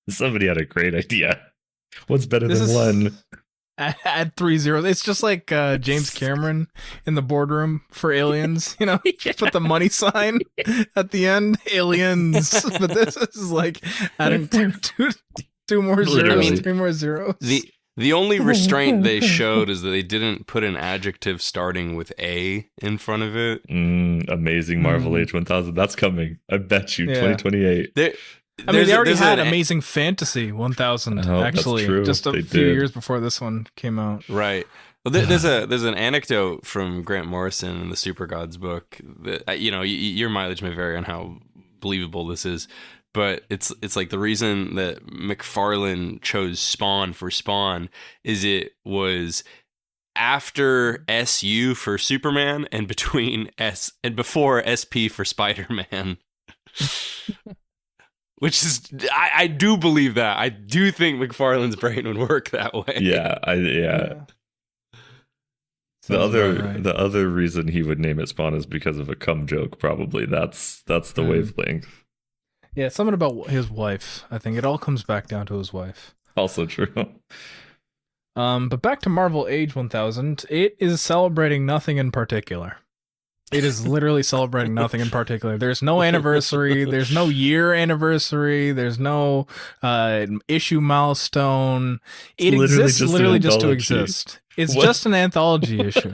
Speaker 2: Somebody had a great idea. What's better than 1?
Speaker 1: Add 3 zeros. It's just like James Cameron in the boardroom for Aliens. Just put the money sign at the end. Aliens. But this is like adding two more zeros, 3 more zeros.
Speaker 3: The only restraint they showed is that they didn't put an adjective starting with A in front of it.
Speaker 2: Amazing Marvel Age 1000. That's coming. I bet you 2028.
Speaker 1: They already had Amazing Fantasy 1000, actually, just a few years before this one came out.
Speaker 3: Right. Well, there's an anecdote from Grant Morrison in the Super Gods book that, your mileage may vary on how believable this is, but it's like the reason that McFarlane chose Spawn for Spawn is it was after SU for Superman and before SP for Spider-Man. Which is, I do believe that. I do think McFarlane's brain would work that way.
Speaker 2: Yeah. The other reason he would name it Spawn is because of a cum joke. Probably that's the wavelength.
Speaker 1: Yeah, something about his wife. I think it all comes back down to his wife.
Speaker 2: Also true.
Speaker 1: But back to Marvel Age 1000. It is celebrating nothing in particular. It is literally celebrating nothing in particular. There's no anniversary. There's no year anniversary. There's no issue milestone. It exists literally just to exist. It's just an anthology issue.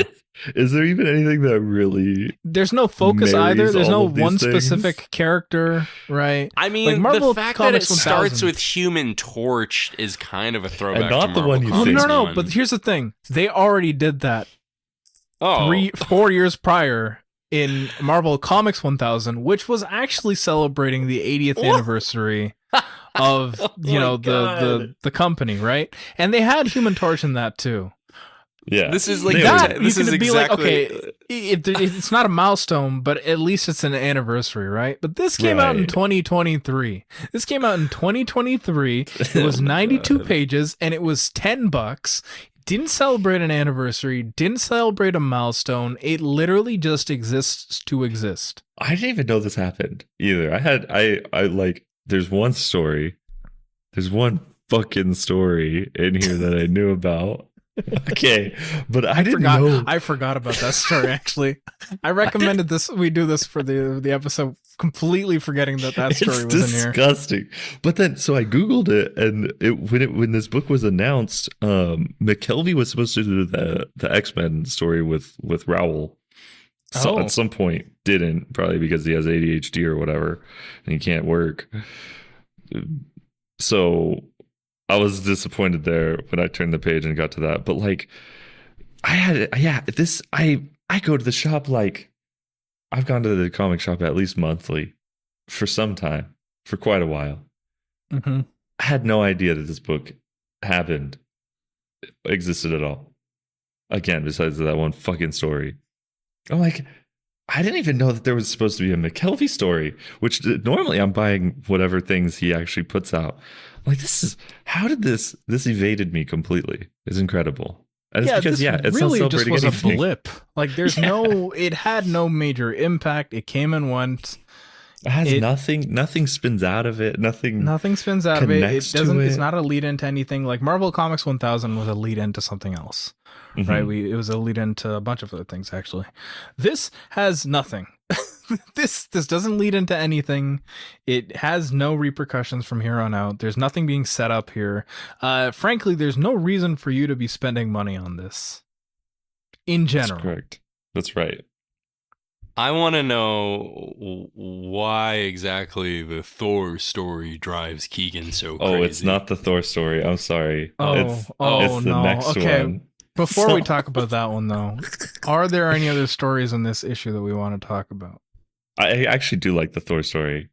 Speaker 2: Is there even anything that really...
Speaker 1: There's no focus either. There's no one specific character, right?
Speaker 3: I mean, like Marvel the fact Comics that it starts with Human Torch is kind of a throwback
Speaker 2: and not
Speaker 3: to
Speaker 2: the
Speaker 3: Marvel
Speaker 2: one you
Speaker 3: Comics.
Speaker 2: think.
Speaker 1: No, but here's the thing. They already did that 4 years prior in Marvel Comics 1000, which was actually celebrating the 80th anniversary of
Speaker 2: Oh
Speaker 1: you
Speaker 2: my
Speaker 1: know
Speaker 2: God.
Speaker 1: the company, right? And they had Human Torch in that too.
Speaker 2: Yeah,
Speaker 3: This is like
Speaker 2: They
Speaker 1: That
Speaker 2: were-
Speaker 1: you
Speaker 3: this is
Speaker 1: could be like,
Speaker 3: exactly
Speaker 1: okay, if it's not a milestone, but at least it's an anniversary, right? But this came out in
Speaker 2: Right.
Speaker 1: 2023. This came out in 2023. It was
Speaker 2: Oh my
Speaker 1: 92
Speaker 2: God.
Speaker 1: pages, and it was $10. Didn't celebrate an anniversary. Didn't celebrate a milestone. It literally just exists to exist.
Speaker 2: I didn't even know this happened either. I like. There's one story. There's one fucking story in here that I knew about. Okay, but I didn't
Speaker 1: forgot.
Speaker 2: know.
Speaker 1: I forgot about that story. Actually, I recommended this. We do this for the episode, completely forgetting that story
Speaker 2: It's
Speaker 1: was in here.
Speaker 2: disgusting. But then, so I googled it, and when this book was announced, McKelvey was supposed to do the X-Men story with Rowell. So
Speaker 1: Oh.
Speaker 2: at some point, didn't, probably because he has ADHD or whatever, and he can't work. So I was disappointed there when I turned the page and got to that. But like, I go to the shop, like, I've gone to the comic shop at least monthly for some time, for quite a while.
Speaker 1: Mm-hmm.
Speaker 2: I had no idea that this book existed at all. Again, besides that one fucking story. I'm like, I didn't even know that there was supposed to be a McKelvey story, which normally I'm buying whatever things he actually puts out. I'm like, how did this evaded me completely? It's incredible. And it's because,
Speaker 1: this
Speaker 2: it's
Speaker 1: really
Speaker 2: not
Speaker 1: just
Speaker 2: celebrating
Speaker 1: was
Speaker 2: anything.
Speaker 1: a blip. Like, there's it had no major impact. It came and went.
Speaker 2: It has nothing spins out of it.
Speaker 1: Nothing spins out of it. It
Speaker 2: connects to
Speaker 1: doesn't. It's
Speaker 2: it.
Speaker 1: not a lead into anything. Like Marvel Comics 1000 was a lead into something else, right? It was a lead into a bunch of other things. Actually, this has nothing. This doesn't lead into anything. It has no repercussions from here on out. There's nothing being set up here. Frankly, there's no reason for you to be spending money on this. In general,
Speaker 2: That's correct. That's right.
Speaker 3: I want to know why exactly the Thor story drives Keigen so crazy.
Speaker 2: Oh, it's not the Thor story. I'm sorry.
Speaker 1: Oh,
Speaker 2: it's the
Speaker 1: no.
Speaker 2: next
Speaker 1: Okay.
Speaker 2: one.
Speaker 1: Before we talk about that one, though, are there any other stories in this issue that we want to talk about?
Speaker 2: I actually do like the Thor story.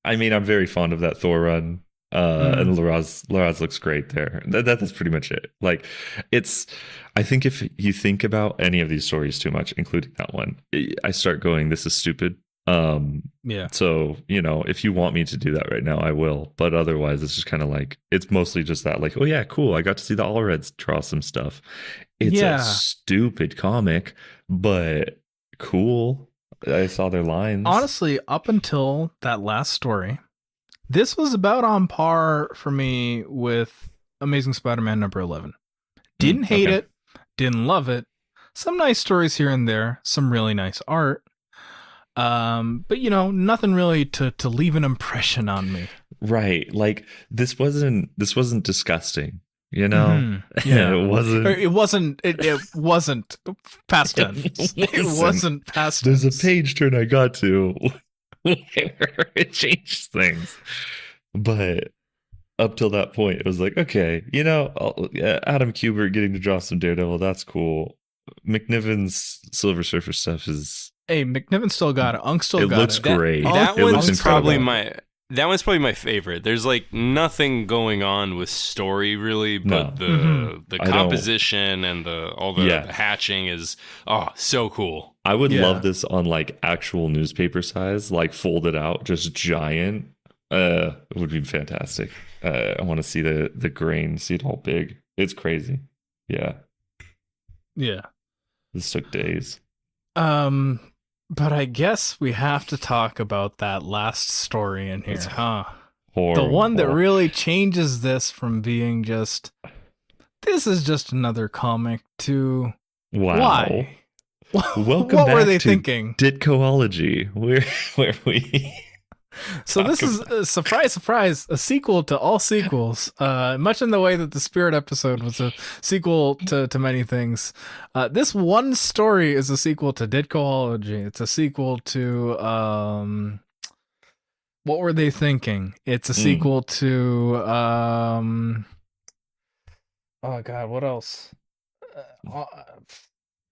Speaker 2: I mean, I'm very fond of that Thor run. And Laraz looks great there. That's pretty much it. Like, I think if you think about any of these stories too much, including that one, I start going, this is stupid.
Speaker 1: Yeah.
Speaker 2: So, if you want me to do that right now, I will. But otherwise, it's just kind of like, it's mostly just that, like, oh yeah, cool. I got to see the All Reds draw some stuff. It's a stupid comic, but cool. I saw their lines.
Speaker 1: Honestly, up until that last story, this was about on par for me with Amazing Spider-Man number 11. Didn't hate it, didn't love it. Some nice stories here and there, some really nice art. But nothing really to leave an impression on me.
Speaker 2: Right. Like, this wasn't disgusting. Yeah, it wasn't.
Speaker 1: It wasn't past tense. It wasn't past tense.
Speaker 2: There's a page turn I got to where it changed things, but up till that point, it was like, okay, Adam Kubert getting to draw some Daredevil, that's cool. McNiven's Silver Surfer stuff is.
Speaker 1: Hey, McNiven still got it. Unk still got it.
Speaker 2: It looks great.
Speaker 3: That
Speaker 2: it
Speaker 3: one's
Speaker 2: looks
Speaker 3: probably
Speaker 2: incredible.
Speaker 3: That one's probably my favorite. There's like nothing going on with story really, but the composition and the hatching is so cool.
Speaker 2: I would love this on like actual newspaper size, like folded out, just giant. It would be fantastic. I want to see the grain, see it all big. It's crazy. Yeah.
Speaker 1: Yeah.
Speaker 2: This took days.
Speaker 1: But I guess we have to talk about that last story in here, huh?
Speaker 2: Horrible.
Speaker 1: The one that really changes this from being just, this is just another comic to,
Speaker 2: wow.
Speaker 1: Why?
Speaker 2: Welcome
Speaker 1: what
Speaker 2: back
Speaker 1: were they
Speaker 2: to
Speaker 1: thinking?
Speaker 2: Ditkoology, where we.
Speaker 1: So this is a surprise, a sequel to all sequels, much in the way that the Spirit episode was a sequel to many things. This one story is a sequel to Ditkoology. It's a sequel to what were they thinking? It's a sequel to oh god, what else?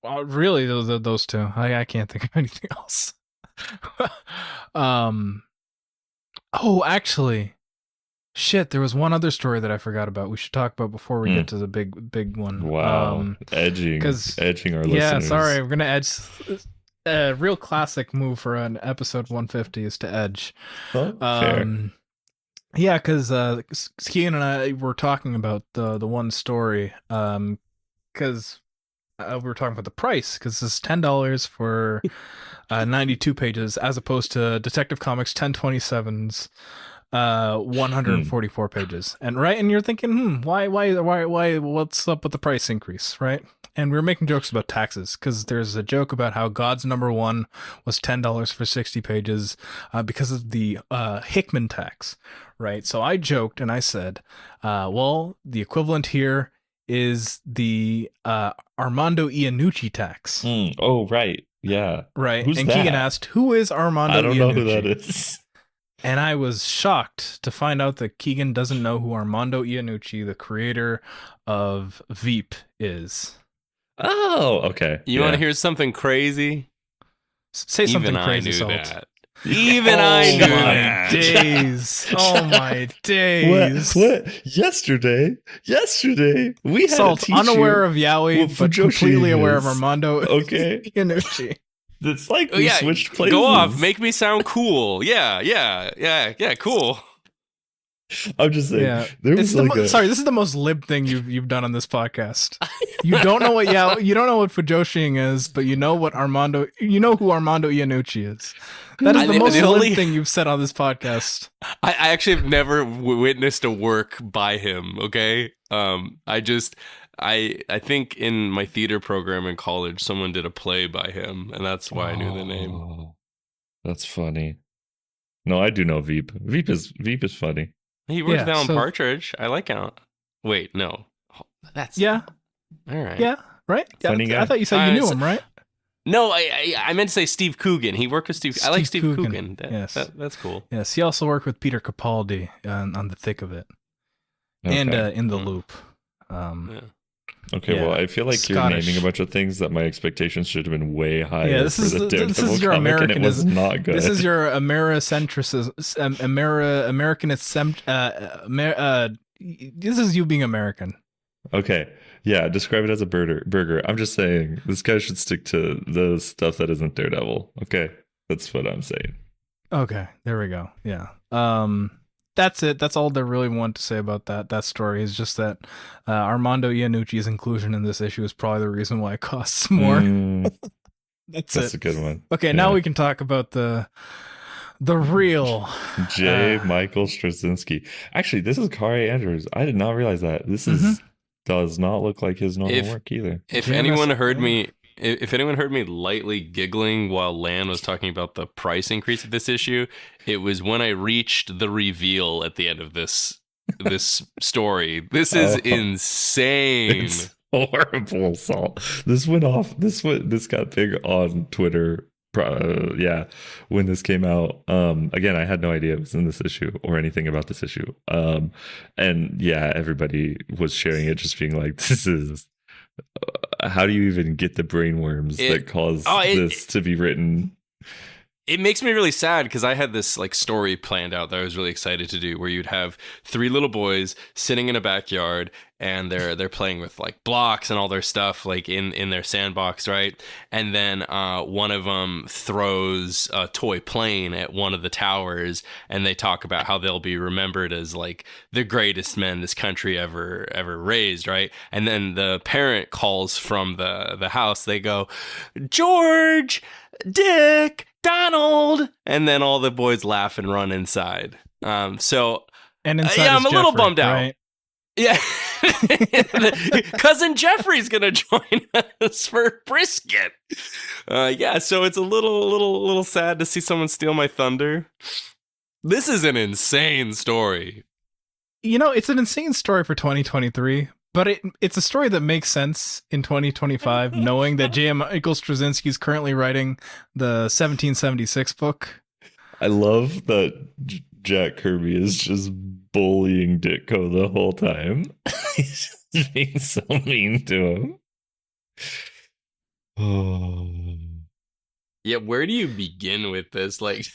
Speaker 1: Really, those two. I can't think of anything else. Oh, actually, shit. There was one other story that I forgot about. We should talk about before we
Speaker 2: Hmm.
Speaker 1: get to the big one.
Speaker 2: Wow. Edging our
Speaker 1: Yeah,
Speaker 2: listeners.
Speaker 1: sorry, we're gonna edge. A real classic move for an episode 150 is to edge.
Speaker 2: Oh, fair.
Speaker 1: Yeah, because Keigen and I were talking about the one story. Because we were talking about the price, because this is $10 for 92 pages, as opposed to Detective Comics 1027's 144 pages. And you're thinking, why, what's up with the price increase, right? And we were making jokes about taxes, because there's a joke about how God's Number One was $10 for 60 pages because of the Hickman tax, right? So I joked and I said, well, the equivalent here is the Armando Iannucci tax.
Speaker 2: Oh, right. Yeah.
Speaker 1: Right.
Speaker 2: Who's
Speaker 1: and
Speaker 2: that?
Speaker 1: Keigen asked, who is Armando Iannucci?
Speaker 2: I don't know who that is.
Speaker 1: And I was shocked to find out that Keigen doesn't know who Armando Iannucci, the creator of Veep, is.
Speaker 2: Oh, okay.
Speaker 3: You want to hear something crazy?
Speaker 1: Say something
Speaker 3: Even
Speaker 1: crazy,
Speaker 3: I knew
Speaker 1: Salt.
Speaker 3: that. Even I knew
Speaker 1: my
Speaker 3: that.
Speaker 1: days. Oh my days.
Speaker 2: What? Yesterday, we had
Speaker 1: Salt,
Speaker 2: to teach
Speaker 1: unaware
Speaker 2: you
Speaker 1: of Yaoi,
Speaker 2: what
Speaker 1: but
Speaker 2: Fujoshi
Speaker 1: completely aware
Speaker 2: is.
Speaker 1: of Armando
Speaker 2: Okay.
Speaker 1: Iannucci.
Speaker 2: It's like
Speaker 3: Oh,
Speaker 2: we
Speaker 3: yeah,
Speaker 2: switched places.
Speaker 3: go off. Make me sound cool. Yeah, cool.
Speaker 2: I'm just saying.
Speaker 1: Yeah.
Speaker 2: There was
Speaker 1: Sorry, this is the most lib thing you've done on this podcast. You don't know what you don't know what Fujoshing is, but you know who Armando Iannucci is. That is the most lib thing you've said on this podcast.
Speaker 3: I actually have never witnessed a work by him. Okay, I think in my theater program in college, someone did a play by him, and that's why I knew the name.
Speaker 2: That's funny. No, I do know Veep. Veep is funny.
Speaker 3: He worked with Alan Partridge. I like Alan. Wait, no, that's
Speaker 1: all
Speaker 3: right.
Speaker 1: Yeah, right.
Speaker 2: Funny guy.
Speaker 1: I thought you said you knew him, right?
Speaker 3: No, I meant to say Steve Coogan. He worked with Steve. I like Steve Coogan.
Speaker 1: Yes,
Speaker 3: that's cool.
Speaker 1: Yes, he also worked with Peter Capaldi on The Thick of It, and In the Loop.
Speaker 2: Okay, well, I feel like you're naming a bunch of things that my expectations should have been way higher.
Speaker 1: Yeah, this is your Americanism.
Speaker 2: It was not good.
Speaker 1: This is your Americentrism. This is you being American.
Speaker 2: Okay, yeah, describe it as a burger. I'm just saying this guy should stick to the stuff that isn't Daredevil. Okay, that's what I'm saying.
Speaker 1: Okay, there we go. Yeah. That's it. That's all they really want to say about that story is just that Armando Iannucci's inclusion in this issue is probably the reason why it costs more. That's
Speaker 2: a good one.
Speaker 1: Okay, now we can talk about the real
Speaker 2: J. Michael Straczynski. Actually, this is Kari Andrews. I did not realize that. This does not look like his normal work either.
Speaker 3: If anyone heard me lightly giggling while Lan was talking about the price increase of this issue, it was when I reached the reveal at the end of this story. This is insane.
Speaker 2: It's horrible, Salt. This went off. This got big on Twitter. When this came out. Again, I had no idea it was in this issue or anything about this issue. And yeah, everybody was sharing it, just being like, "This is." How do you even get the brainworms that cause this to be written?
Speaker 3: It makes me really sad because I had this like story planned out that I was really excited to do, where you'd have three little boys sitting in a backyard and they're playing with like blocks and all their stuff like in their sandbox, right? And then one of them throws a toy plane at one of the towers, and they talk about how they'll be remembered as like the greatest men this country ever raised, right? And then the parent calls from the house. They go, "George, Dick, Donald," and then all the boys laugh and run inside. And inside I'm a little bummed out. Right? Yeah, cousin Jeffrey's gonna join us for brisket. So it's a little sad to see someone steal my thunder. This is an insane story.
Speaker 1: It's an insane story for 2023. But it's a story that makes sense in 2025, knowing that J. Michael Straczynski is currently writing the 1776 book.
Speaker 2: I love that Jack Kirby is just bullying Ditko the whole time. He's just being so mean to him.
Speaker 3: Yeah, where do you begin with this? Like,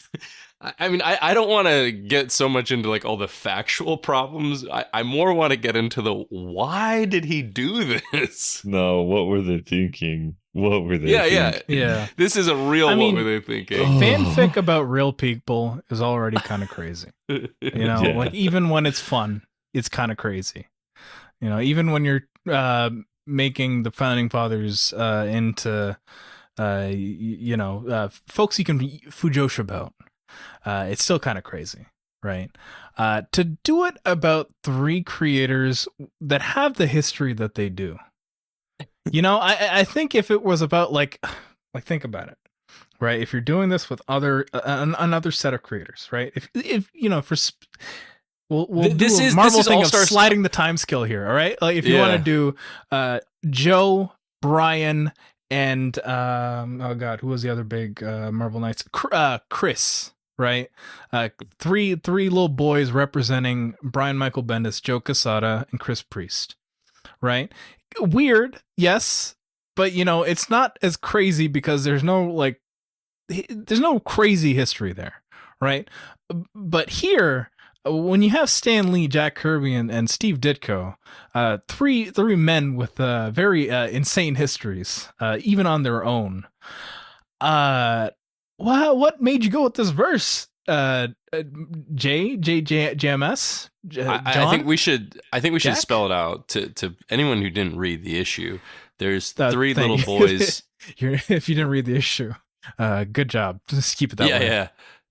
Speaker 3: I mean, I don't want to get so much into like all the factual problems. I more want to get into the why did he do this?
Speaker 2: No, what were they thinking? What were they
Speaker 3: Yeah,
Speaker 2: thinking?
Speaker 1: Yeah.
Speaker 3: This is a real
Speaker 1: I
Speaker 3: what
Speaker 1: mean,
Speaker 3: were they thinking?
Speaker 2: Oh.
Speaker 1: Fanfic about real people is already kind of crazy. You know,
Speaker 2: Yeah.
Speaker 1: like even when it's fun, it's kind of crazy. You know, even when you're making the founding fathers into folks you can fujosh about, it's still kind of crazy, right? To do it about three creators that have the history that they do. You know, I think if it was about like think about it, right? If you're doing this with another set of creators, right? If you know, we'll do
Speaker 3: This
Speaker 1: a
Speaker 3: is
Speaker 1: Marvel thing of
Speaker 3: All-Star
Speaker 1: sliding the time scale here, all right? Like if you want to do Joe, Brian, and oh god, who was the other big Marvel Knights? Chris, right? Three little boys representing Brian Michael Bendis, Joe Quesada, and Chris Priest, right? Weird, yes, but you know it's not as crazy because there's no crazy history there, right? But here, when you have Stan Lee, Jack Kirby, and Steve Ditko, three men with very insane histories, even on their own. What made you go with this verse, JMS?
Speaker 3: I think we should
Speaker 1: Jack?
Speaker 3: spell it out to anyone who didn't read the issue. There's
Speaker 1: That
Speaker 3: three
Speaker 1: thing.
Speaker 3: little boys.
Speaker 1: If you didn't read the issue, good job. Just keep it that way.
Speaker 3: Yeah.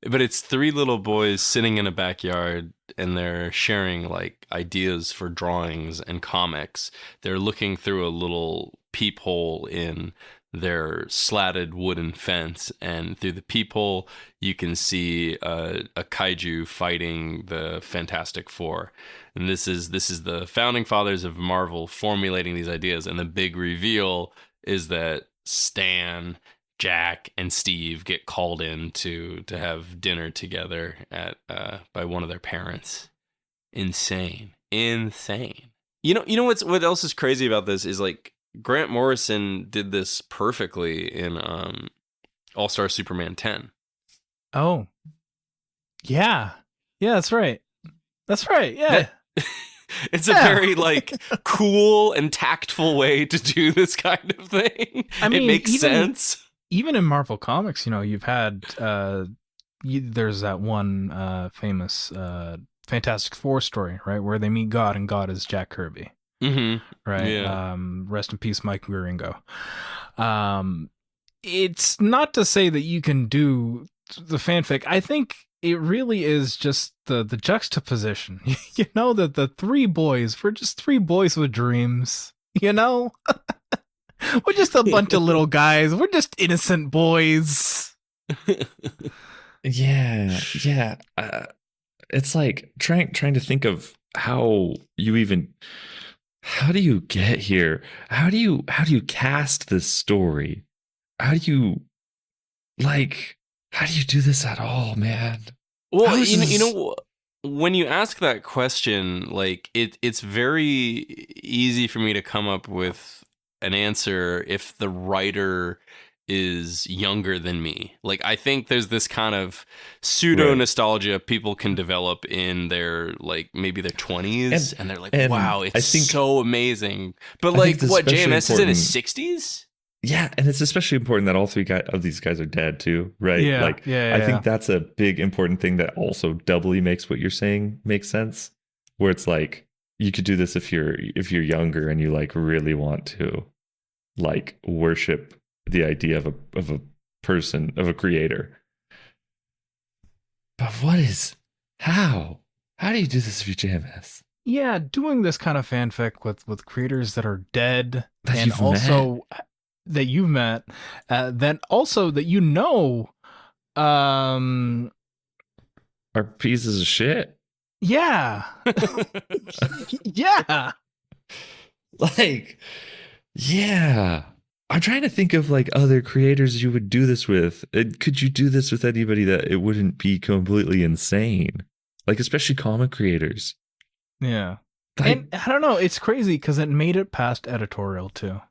Speaker 3: But it's three little boys sitting in a backyard and they're sharing like ideas for drawings and comics. They're looking through a little peephole in their slatted wooden fence, and through the peephole you can see a kaiju fighting the Fantastic Four. And this is the founding fathers of Marvel formulating these ideas, and the big reveal is that Stan, Jack, and Steve get called in to have dinner together at by one of their parents. Insane. You know what else is crazy about this is like Grant Morrison did this perfectly in All-Star Superman 10.
Speaker 1: Oh. Yeah. Yeah, that's right. Yeah.
Speaker 3: It's a very like cool and tactful way to do this kind of thing. I mean, it makes sense.
Speaker 1: Even in Marvel Comics, you know, you've had there's that one famous Fantastic Four story, right, where they meet God, and God is Jack Kirby.
Speaker 3: Mm-hmm.
Speaker 1: Right.
Speaker 3: Yeah.
Speaker 1: Rest in peace, Mike Wieringo. It's not to say that you can do the fanfic. I think it really is just the juxtaposition. You know, that the three boys, we're just three boys with dreams, you know? We're just a bunch of little guys. We're just innocent boys.
Speaker 2: Yeah. It's like trying to think of how do you get here? How do you cast this story? How do you do this at all, man?
Speaker 3: Well, you know, when you ask that question, like it's very easy for me to come up with an answer if the writer is younger than me. Like I think there's this kind of pseudo nostalgia people can develop in their like maybe their 20s, and they're like, wow, it's so amazing. But like what, JMS is in his 60s?
Speaker 2: Yeah, and it's especially important that all three of these guys are dead too, right?
Speaker 1: Yeah,
Speaker 2: I think that's a big important thing that also doubly makes what you're saying make sense. Where it's like you could do this if you're younger and you like really want to like worship the idea of a person, of a creator. But how do you do this if you're JMS?
Speaker 1: Yeah, doing this kind of fanfic with creators that are dead
Speaker 2: that
Speaker 1: you've met, then also that you know
Speaker 2: are pieces of shit.
Speaker 1: Yeah. Yeah.
Speaker 2: Like, yeah. I'm trying to think of like other creators you would do this with. Could you do this with anybody that it wouldn't be completely insane? Like, especially comic creators.
Speaker 1: Yeah.
Speaker 2: Like,
Speaker 1: and I don't know, it's crazy because it made it past editorial too.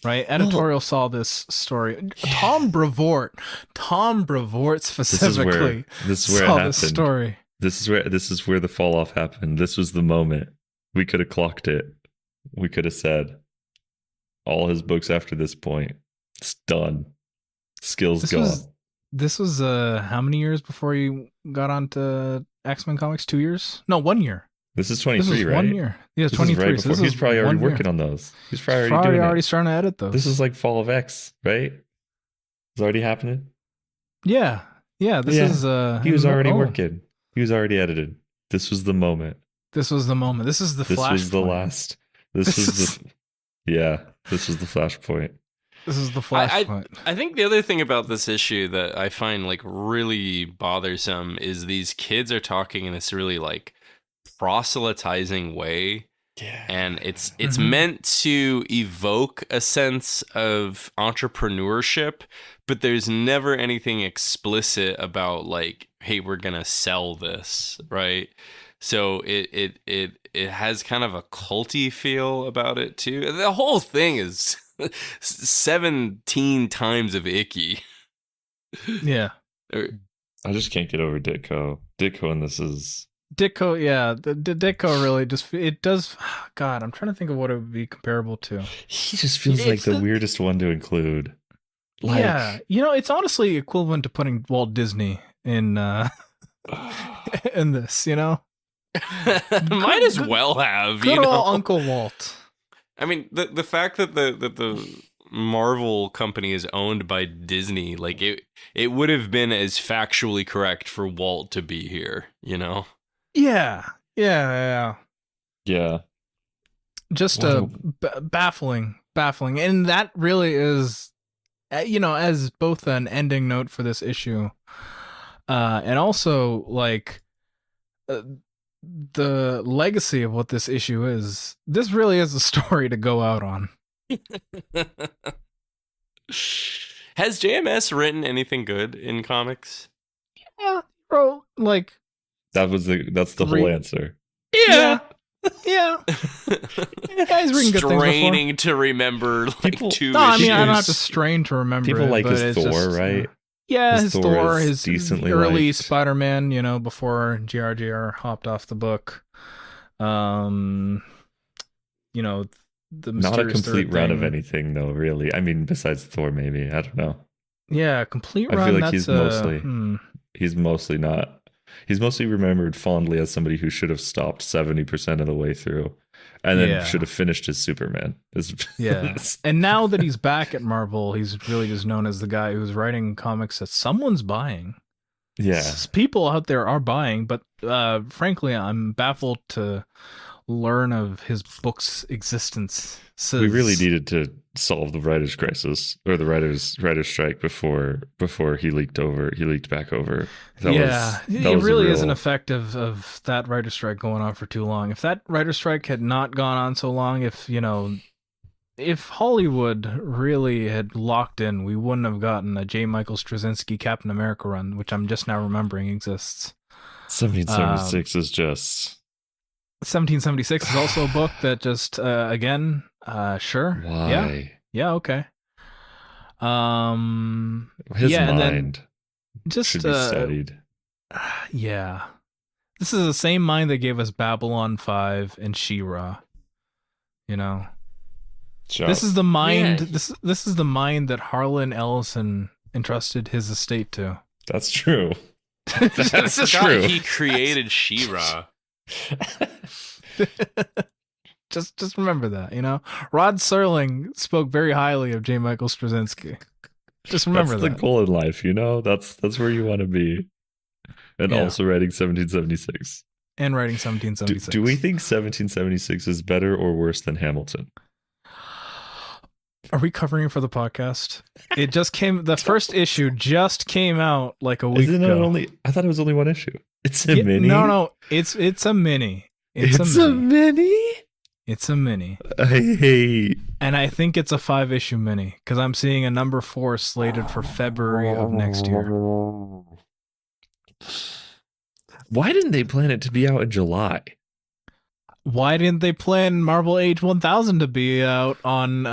Speaker 1: right? Editorial saw this story. Tom Brevoort specifically
Speaker 2: this is where it
Speaker 1: saw
Speaker 2: happened.
Speaker 1: this story.
Speaker 2: This is where the fall off happened. This was the moment. We could have clocked it. We could have said all his books after this point, it's done. Skills gone.
Speaker 1: This was how many years before you got onto X-Men comics? 2 years? No, 1 year.
Speaker 2: This is 23, right?
Speaker 1: 1 year. Yeah, it's 23.
Speaker 2: Right
Speaker 1: so
Speaker 2: he's probably already working on those. He's probably
Speaker 1: already starting to edit those.
Speaker 2: This is like Fall of X, right? It's already happening.
Speaker 1: Yeah. This is.
Speaker 2: He was already working. He was already edited. This was the moment.
Speaker 1: This was the moment. This is the
Speaker 2: This
Speaker 1: flash.
Speaker 2: was the last. This was the. Yeah, this was the flashpoint.
Speaker 1: This is the flashpoint.
Speaker 3: I think the other thing about this issue that I find like really bothersome is these kids are talking in this really like proselytizing way.
Speaker 2: Yeah.
Speaker 3: And it's meant to evoke a sense of entrepreneurship, but there's never anything explicit about like, hey, we're gonna sell this, right? So it has kind of a culty feel about it too. The whole thing is 17 times of icky.
Speaker 1: Yeah.
Speaker 2: I just can't get over Ditko. Ditko and this is...
Speaker 1: Ditko, yeah. The Ditko really just... It does... God, I'm trying to think of what it would be comparable to.
Speaker 2: He just feels like the weirdest one to include. Like,
Speaker 1: yeah. You know, it's honestly equivalent to putting Walt Disney in in this, you know?
Speaker 3: Might as well have,
Speaker 1: good
Speaker 3: you know?
Speaker 1: old Uncle Walt.
Speaker 3: I mean, the fact that the Marvel company is owned by Disney, like it would have been as factually correct for Walt to be here, you know?
Speaker 1: Yeah. Just baffling, and that really is, you know, as both an ending note for this issue, and also like the legacy of what this issue is. This really is a story to go out on.
Speaker 3: Has JMS written anything good in comics?
Speaker 1: Yeah, bro. Like
Speaker 2: that's the whole answer.
Speaker 1: Yeah. Guys reading good things
Speaker 3: straining to remember like
Speaker 2: people,
Speaker 3: 2
Speaker 1: no,
Speaker 3: issues.
Speaker 1: I mean, I'm not just strained to remember.
Speaker 2: People
Speaker 1: it,
Speaker 2: like
Speaker 1: but
Speaker 2: his Thor,
Speaker 1: just,
Speaker 2: right?
Speaker 1: Yeah, his Thor, his
Speaker 2: decently
Speaker 1: early
Speaker 2: liked.
Speaker 1: Spider-Man, you know, before GRGR hopped off the book. You know, the
Speaker 2: not a complete run of
Speaker 1: thing.
Speaker 2: anything though, really. I mean, besides Thor, maybe. I don't know.
Speaker 1: Yeah, complete run.
Speaker 2: I feel like
Speaker 1: he's
Speaker 2: he's mostly remembered fondly as somebody who should have stopped 70% of the way through, and then should have finished his Superman.
Speaker 1: And now that he's back at Marvel, he's really just known as the guy who's writing comics that someone's buying.
Speaker 2: Yeah,
Speaker 1: people out there are buying, but frankly, I'm baffled to learn of his book's existence.
Speaker 2: We really needed to solve the writer's crisis or the writer's strike before he leaked back over.
Speaker 1: It really is an effect of that writer's strike going on for too long. If that writer's strike had not gone on so long, if Hollywood really had locked in, we wouldn't have gotten a J. Michael Straczynski Captain America run, which I'm just now remembering exists.
Speaker 2: 1776 is just...
Speaker 1: 1776 is also a book that just, again, sure.
Speaker 2: Why?
Speaker 1: Yeah, okay.
Speaker 2: His mind
Speaker 1: just
Speaker 2: should be studied.
Speaker 1: Yeah. This is the same mind that gave us Babylon 5 and She-Ra. You know?
Speaker 2: Sure.
Speaker 1: This is the mind this is the mind that Harlan Ellison entrusted his estate to.
Speaker 2: That's true.
Speaker 3: That's true. He created She-Ra.
Speaker 1: just remember that, you know. Rod Serling spoke very highly of J. Michael Straczynski. Just remember
Speaker 2: that's the goal in life, you know. That's where you want to be. And also writing 1776.
Speaker 1: And writing 1776.
Speaker 2: Do we think 1776 is better or worse than Hamilton?
Speaker 1: Are we covering it for the podcast? It just came. The first issue just came out like a week ago.
Speaker 2: I thought it was only one issue. It's a mini.
Speaker 1: No, it's a mini. It's a mini. It's a mini.
Speaker 2: I hate.
Speaker 1: And I think it's a 5-issue mini because I'm seeing a number 4 slated for February of next year.
Speaker 2: Why didn't they plan it to be out in July?
Speaker 1: Why didn't they plan Marvel Age 1000 to be out on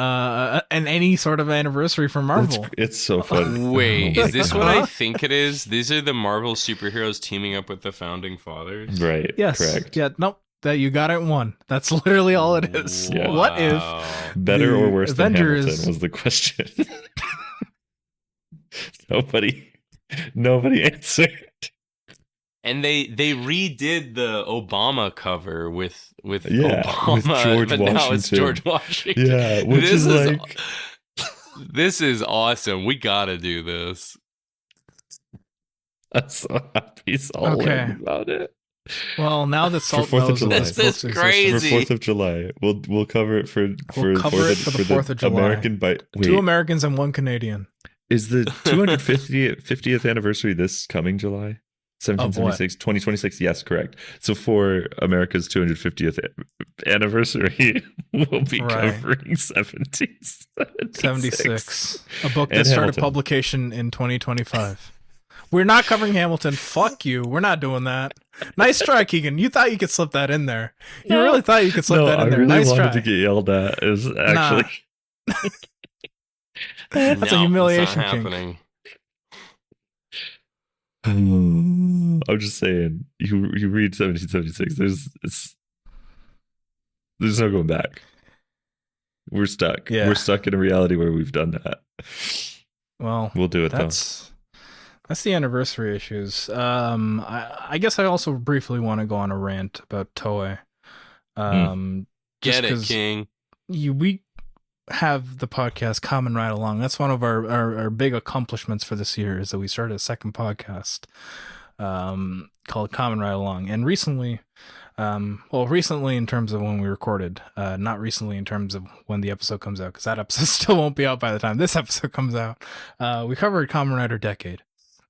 Speaker 1: any sort of anniversary for Marvel?
Speaker 2: It's so fun.
Speaker 3: Wait,
Speaker 2: Oh my
Speaker 3: is this
Speaker 2: God.
Speaker 3: what I think it is? These are the Marvel superheroes teaming up with the Founding Fathers?
Speaker 2: Right.
Speaker 1: Yes.
Speaker 2: Correct.
Speaker 1: Yeah. Nope. That you got it in one. That's literally all it is.
Speaker 2: Yeah.
Speaker 1: What if
Speaker 2: Better
Speaker 1: the
Speaker 2: or worse
Speaker 1: Avengers...
Speaker 2: than Hamilton was the question. Nobody answered.
Speaker 3: And they redid the Obama cover with
Speaker 2: Yeah, with
Speaker 3: Obama,
Speaker 2: George
Speaker 3: but now it's
Speaker 2: Washington.
Speaker 3: George Washington.
Speaker 2: Yeah, which is like
Speaker 3: this is awesome. We gotta do this.
Speaker 2: I'm so happy Saul learned about it.
Speaker 1: Well, now that Salt
Speaker 2: For 4th of
Speaker 1: knows
Speaker 2: July.
Speaker 1: that
Speaker 3: This is crazy.
Speaker 2: For 4th of July, we'll cover it for
Speaker 1: We'll cover it for the 4th of July.
Speaker 2: American Wait,
Speaker 1: 2 Americans and 1 Canadian.
Speaker 2: Is the 250th anniversary this coming July? 1776, 2026. Yes, correct. So for America's 250th anniversary, we'll be covering 1776.
Speaker 1: A book that
Speaker 2: And
Speaker 1: started
Speaker 2: Hamilton.
Speaker 1: publication in 2025. We're not covering Hamilton. Fuck you. We're not doing that. Nice try, Keigen. You thought you could slip that in there. You really thought you could slip that in there.
Speaker 2: I really
Speaker 1: nice
Speaker 2: wanted
Speaker 1: try.
Speaker 2: to get yelled at. It was actually...
Speaker 1: That's a humiliation
Speaker 3: it's not
Speaker 1: kink.
Speaker 3: happening.
Speaker 2: I'm just saying, you read 1776. There's no going back. We're stuck.
Speaker 1: Yeah.
Speaker 2: We're stuck in a reality where we've done that.
Speaker 1: Well,
Speaker 2: We'll do it
Speaker 1: that's the anniversary issues. I guess I also briefly want to go on a rant about Toei.
Speaker 3: Get it, King.
Speaker 1: We have the podcast Common Ride Along. That's one of our big accomplishments for this year, is that we started a second podcast called Common Ride Along. And recently in terms of when we recorded, not recently in terms of when the episode comes out, because that episode still won't be out by the time this episode comes out. We covered Kamen Rider Decade,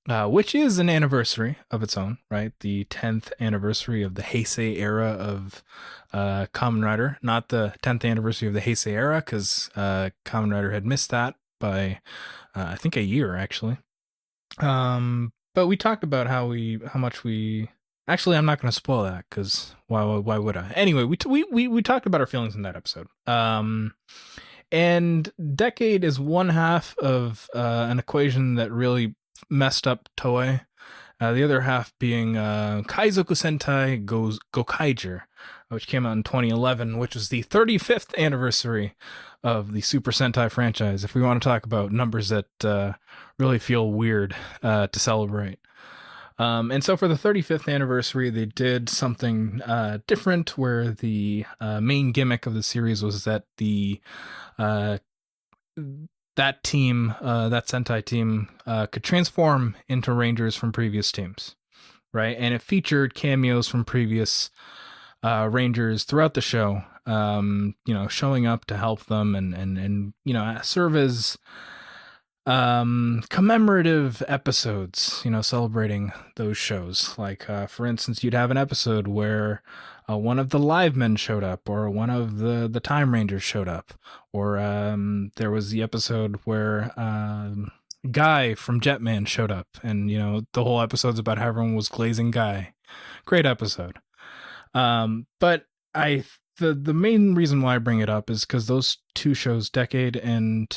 Speaker 1: which is an anniversary of its own, right? The 10th anniversary of the Heisei era of Kamen Rider, not the 10th anniversary of the Heisei era, because Kamen Rider had missed that by I think a year, actually. But we talked about how much we actually, I'm not going to spoil that, because why would I? Anyway, we talked about our feelings in that episode. And Decade is one half of an equation that really messed up Toei. The other half being Kaizoku Sentai Gokaiger, which came out in 2011, which was the 35th anniversary of the Super Sentai franchise, if we want to talk about numbers that really feel weird to celebrate. And so for the 35th anniversary, they did something different, where the main gimmick of the series was that that team, that Sentai team, could transform into Rangers from previous teams, right? And it featured cameos from previous Rangers throughout the show, showing up to help them and serve as commemorative episodes, celebrating those shows. Like, for instance, you'd have an episode where one of the live men showed up, or one of the Time Rangers showed up, or there was the episode where Guy from Jetman showed up, and the whole episode's about how everyone was glazing Guy. Great episode. But the main reason why I bring it up is because those two shows, Decade and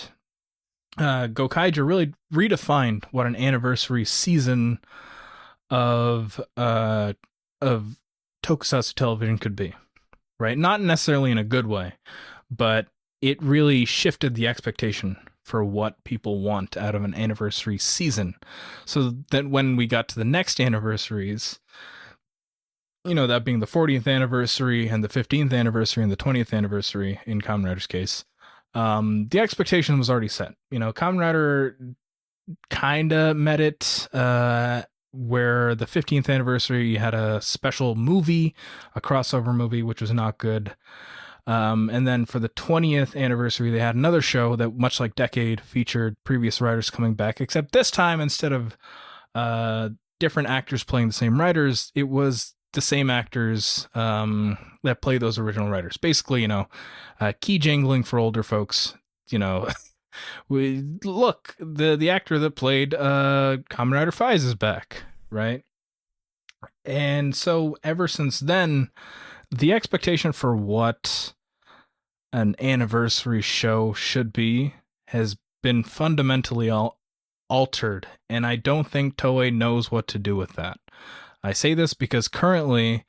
Speaker 1: Gokaiger, really redefined what an anniversary season of tokusatsu television could be, right? Not necessarily in a good way, but it really shifted the expectation for what people want out of an anniversary season, so that when we got to the next anniversaries, that being the 40th anniversary and the 15th anniversary and the 20th anniversary in Kamen Rider's case, the expectation was already set. Kamen Rider kind of met it, where the 15th anniversary had a special movie, a crossover movie, which was not good. And then for the 20th anniversary, they had another show that, much like Decade, featured previous writers coming back, except this time, instead of different actors playing the same writers, it was the same actors that play those original writers. Basically, key jangling for older folks. We look, the actor that played Kamen Rider Faiz is back, right? And so ever since then, the expectation for what an anniversary show should be has been fundamentally altered, and I don't think Toei knows what to do with that. I say this because currently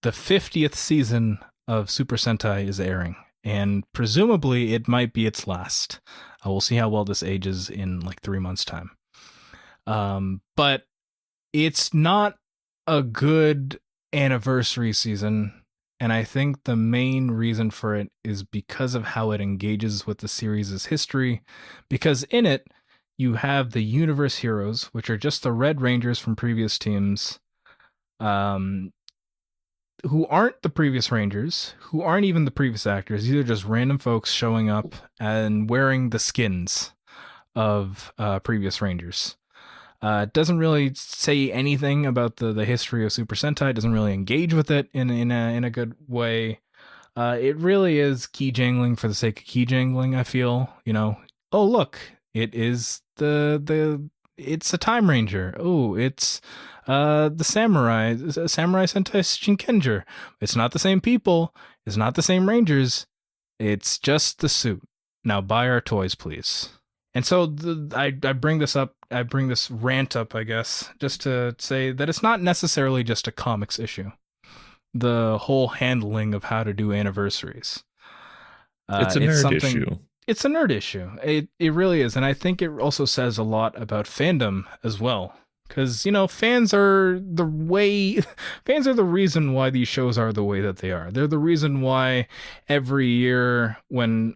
Speaker 1: the 50th season of Super Sentai is airing, and presumably it might be its last. We'll see how well this ages in like 3 months' time. But it's not a good anniversary season, and I think the main reason for it is because of how it engages with the series' history, because in it, you have the universe heroes, which are just the Red Rangers from previous teams, who aren't the previous Rangers, who aren't even the previous actors. These are just random folks showing up and wearing the skins of previous Rangers. It doesn't really say anything about the history of Super Sentai. It doesn't really engage with it in a good way. It really is key jangling for the sake of key jangling. I feel, oh look, it is it's a Time Ranger. Oh, it's the Samurai Sentai Shinkenger. It's not the same people. It's not the same Rangers. It's just the suit. Now buy our toys, please. And so I bring this up. I bring this rant up, I guess, just to say that it's not necessarily just a comics issue. The whole handling of how to do anniversaries.
Speaker 2: It's a nerd issue.
Speaker 1: It's a nerd issue. It really is. And I think it also says a lot about fandom as well. Because, fans are the reason why these shows are the way that they are. They're the reason why every year when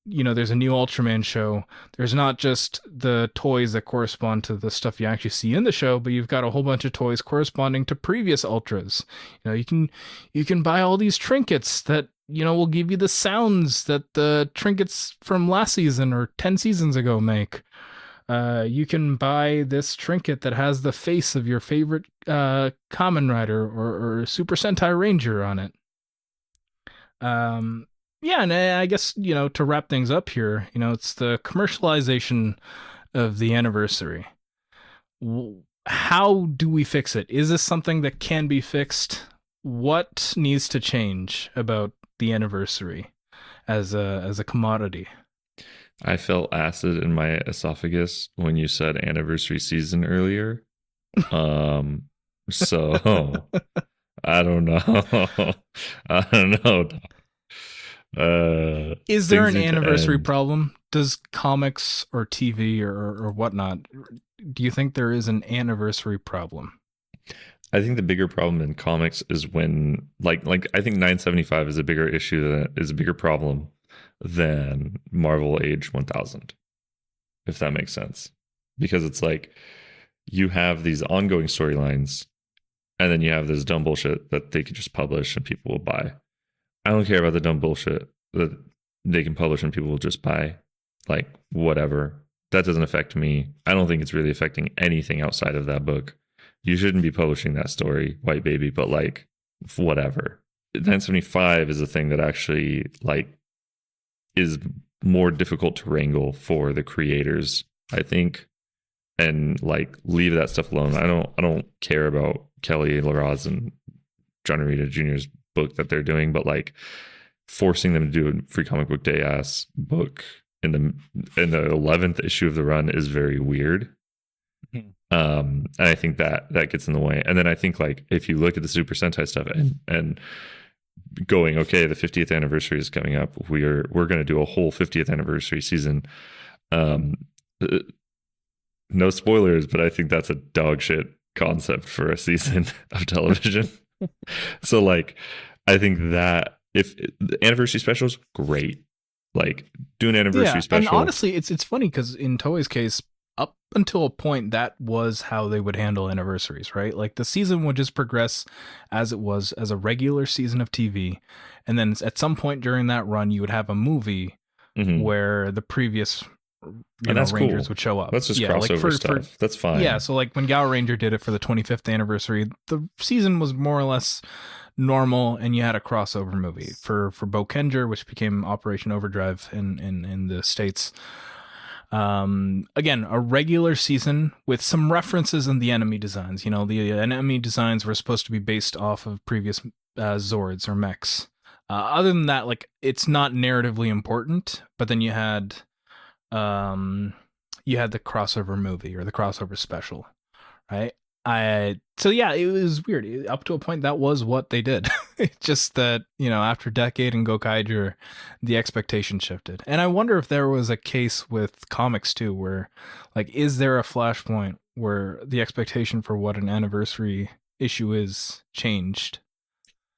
Speaker 1: there's a new Ultraman show, there's not just the toys that correspond to the stuff you actually see in the show, but you've got a whole bunch of toys corresponding to previous Ultras. You can buy all these trinkets that, will give you the sounds that the trinkets from last season or 10 seasons ago make. You can buy this trinket that has the face of your favorite Kamen Rider or Super Sentai Ranger on it. Yeah, and I guess, to wrap things up here, it's the commercialization of the anniversary. How do we fix it? Is this something that can be fixed? What needs to change about the anniversary as a commodity?
Speaker 2: I felt acid in my esophagus when you said anniversary season earlier. So I don't know. I don't know.
Speaker 1: Is there an anniversary problem? Does comics or TV or whatnot, do you think there is an anniversary problem?
Speaker 2: I think the bigger problem in comics is when like I think 975 is a bigger issue that is a bigger problem than Marvel Age 1000, if that makes sense. Because it's like you have these ongoing storylines and then you have this dumb bullshit that they could just publish and people will buy. I don't care about the dumb bullshit that they can publish and people will just buy. Like, whatever. That doesn't affect me. I don't think it's really affecting anything outside of that book. You shouldn't be publishing that story, White Baby, but like, whatever. 975 is a thing that actually like is more difficult to wrangle for the creators, I think, and like leave that stuff alone. I don't care about Kelly LaRaz and John Romita Jr.'s book that they're doing, but like forcing them to do a free comic book day ass book in the 11th issue of the run is very weird. And I think that gets in the way. And then I think like if you look at the Super Sentai stuff and going, okay, the 50th anniversary is coming up, we're going to do a whole 50th anniversary season. No spoilers, but I think that's a dog shit concept for a season of television. So like I think that if the anniversary specials, great. Like do an anniversary special.
Speaker 1: And honestly, it's funny because in Toei's case, up until a point, that was how they would handle anniversaries, right? Like the season would just progress as it was as a regular season of TV. And then at some point during that run, you would have a movie where the previous Rangers
Speaker 2: cool.
Speaker 1: would show up.
Speaker 2: That's just crossover stuff. That's fine.
Speaker 1: Yeah, so like when Gao Ranger did it for the 25th anniversary, the season was more or less normal, and you had a crossover movie for Bokenger, which became Operation Overdrive in the States. Again, a regular season with some references in the enemy designs. You know, the enemy designs were supposed to be based off of previous Zords or mechs. Other than that, like, it's not narratively important. But then you had the crossover movie or the crossover special, right? So yeah, it was weird. Up to a point, that was what they did. It's just that, you know, after Decade and Gokaiger, the expectation shifted. And I wonder if there was a case with comics too, where, like, is there a flashpoint where the expectation for what an anniversary issue is changed?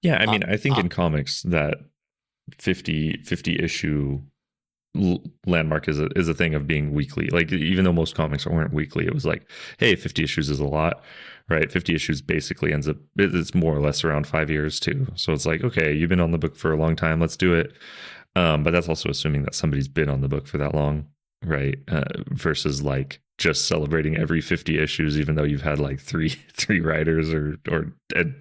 Speaker 2: Yeah, I mean, I think in comics that 50 issue landmark is a thing of being weekly. Like, even though most comics weren't weekly, it was like, hey, 50 issues is a lot, right? 50 issues basically ends up, it's more or less around 5 years too. So it's like, okay, you've been on the book for a long time, let's do it. But that's also assuming that somebody's been on the book for that long, right? Versus like just celebrating every 50 issues, even though you've had like three writers or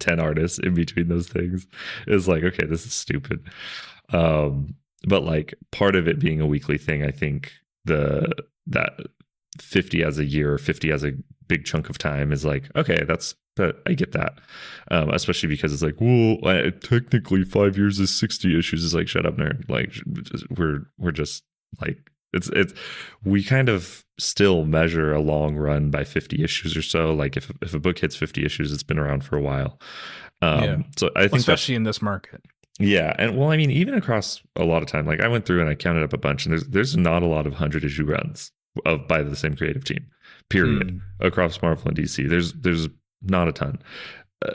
Speaker 2: 10 artists in between those things. It's like, okay, this is stupid. But like, part of it being a weekly thing, I think that 50 as a year or 50 as a big chunk of time is like, okay, I get that. Especially because it's like, well, technically 5 years is 60 issues. Is like, shut up, nerd. Like, we're just like, it's we kind of still measure a long run by 50 issues or so. Like, if a book hits 50 issues, it's been around for a while. So I think,
Speaker 1: especially in this market.
Speaker 2: Yeah, and well, I mean, even across a lot of time, like, I went through and I counted up a bunch, and there's not a lot of 100-issue runs by the same creative team, period, across Marvel and DC. There's not a ton.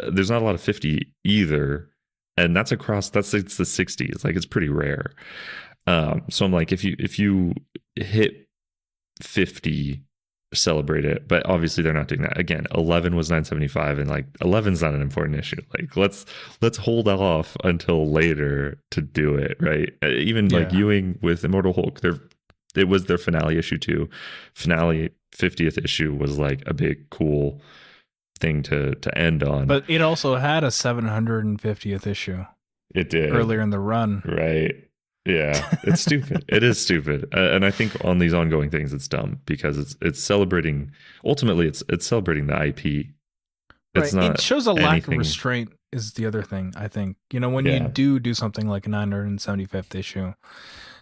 Speaker 2: There's not a lot of 50 either, and it's the 60s. Like, it's pretty rare. So I'm like, if you hit 50, celebrate it. But obviously they're not doing that. Again, 11 was 975, and like, 11's not an important issue. Like, let's hold off until later to do it, right? Even like Ewing with Immortal Hulk, it was their finale issue too. Finale 50th issue was like a big cool thing to end on.
Speaker 1: But it also had a 750th issue.
Speaker 2: It did
Speaker 1: earlier in the run,
Speaker 2: right? Yeah, it's stupid. It is stupid, and I think on these ongoing things, it's dumb because it's celebrating. Ultimately, it's celebrating the IP. It's
Speaker 1: right.
Speaker 2: not.
Speaker 1: It shows a lack of restraint. Is the other thing, I think. You know, when you do something like a 975th issue,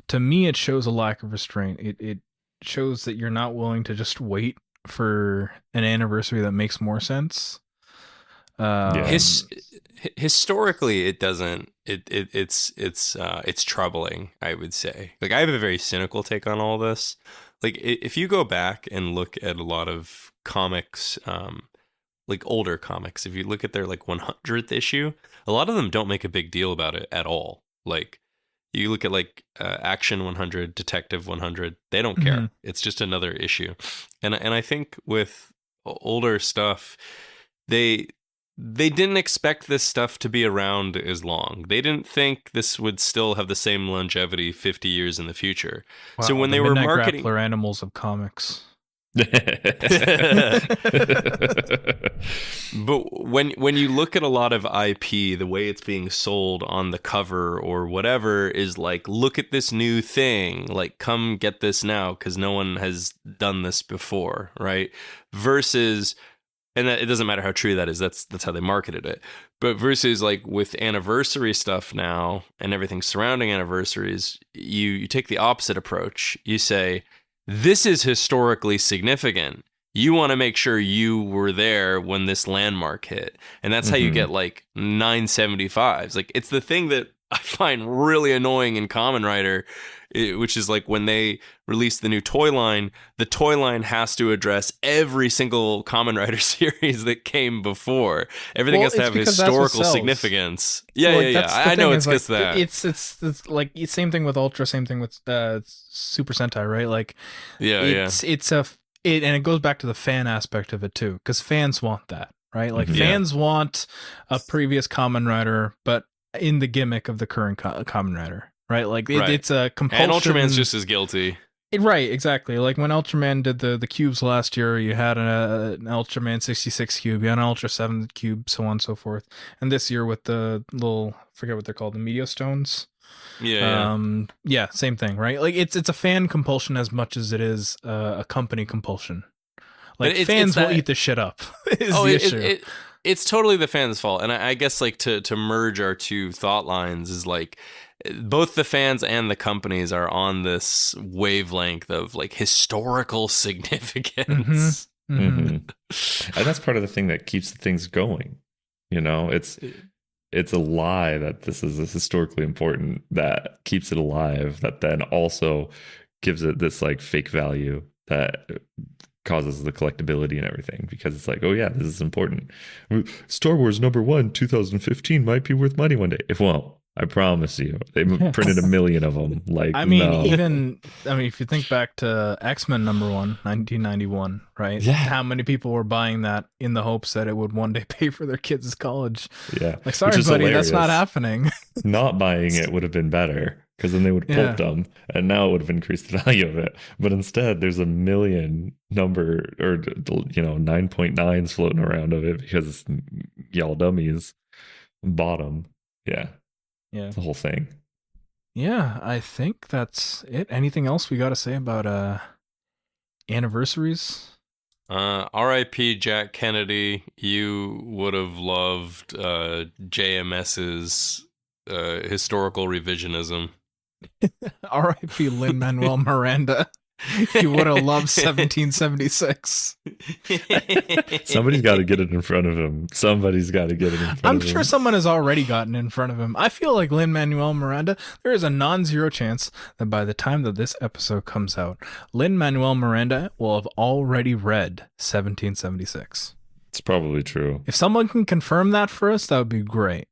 Speaker 1: to me, it shows a lack of restraint. It shows that you're not willing to just wait for an anniversary that makes more sense.
Speaker 3: Historically, it doesn't. It's troubling, I would say. Like, I have a very cynical take on all this. Like, if you go back and look at a lot of comics, like older comics, if you look at their like 100th issue, a lot of them don't make a big deal about it at all. Like, you look at like Action 100, Detective 100, they don't care. It's just another issue. And I think with older stuff, they didn't expect this stuff to be around as long. They didn't think this would still have the same longevity 50 years in the future.
Speaker 1: Wow,
Speaker 3: so when they were marketing
Speaker 1: Grappler animals of comics.
Speaker 3: But when you look at a lot of IP, the way it's being sold on the cover or whatever is like, look at this new thing, like, come get this now because no one has done this before, right? Versus, and it doesn't matter how true that is, that's how they marketed it. But versus like with anniversary stuff now and everything surrounding anniversaries, you take the opposite approach. You say, this is historically significant. You want to make sure you were there when this landmark hit. And that's how you get like 975s. Like, it's the thing that I find really annoying in Kamen Rider, which is like when they release the new toy line, the toy line has to address every single Kamen Rider series that came before. Everything has to have historical significance. Yeah. I know it's because that.
Speaker 1: It's like same thing with Ultra, same thing with Super Sentai, right? Like, and it goes back to the fan aspect of it too, because fans want that, right? Like, fans want a previous Kamen Rider, but in the gimmick of the current Kamen Rider, right? Like, it's a compulsion.
Speaker 3: And Ultraman's just as guilty.
Speaker 1: Right, exactly. Like when Ultraman did the cubes last year, you had an Ultraman 66 cube, you had an Ultra 7 cube, so on and so forth. And this year with the little, I forget what they're called, the Meteor Stones.
Speaker 3: Yeah.
Speaker 1: Yeah, same thing, right? Like it's a fan compulsion as much as it is a company compulsion. Like
Speaker 3: But
Speaker 1: fans will
Speaker 3: that,
Speaker 1: eat the shit up is
Speaker 3: oh,
Speaker 1: the issue.
Speaker 3: it's totally the fans' fault. And I guess like to merge our two thought lines is like both the fans and the companies are on this wavelength of like historical significance.
Speaker 2: And that's part of the thing that keeps things going. You know, it's a lie that this is historically important that keeps it alive, that then also gives it this like fake value that causes the collectability and everything, because it's like, oh yeah, this is important. Star Wars #1 2015 might be worth money one day. It won't. I promise you. They printed 1 million of them. Like,
Speaker 1: I mean,
Speaker 2: no.
Speaker 1: if you think back to X-Men #1, 1991, right?
Speaker 2: Yeah.
Speaker 1: How many people were buying that in the hopes that it would one day pay for their kids' college?
Speaker 2: Yeah.
Speaker 1: Like, sorry, buddy, that's not happening.
Speaker 2: Not buying it would have been better, because then they would have pulped them, and now it would have increased the value of it. But instead, there's 1 million number, or 9.9s floating around of it because y'all dummies bought them. Yeah.
Speaker 1: Yeah.
Speaker 2: The whole thing.
Speaker 1: Yeah, I think that's it. Anything else we got to say about anniversaries?
Speaker 3: R.I.P. Jack Kennedy. You would have loved JMS's historical revisionism.
Speaker 1: R.I.P. Lin-Manuel Miranda. You would have loved 1776.
Speaker 2: Somebody's got to get it in front of him. I'm
Speaker 1: sure someone has already gotten in front of him. I feel like Lin-Manuel Miranda, there is a non-zero chance that by the time that this episode comes out, Lin-Manuel Miranda will have already read 1776.
Speaker 2: It's probably true.
Speaker 1: If someone can confirm that for us, that would be great.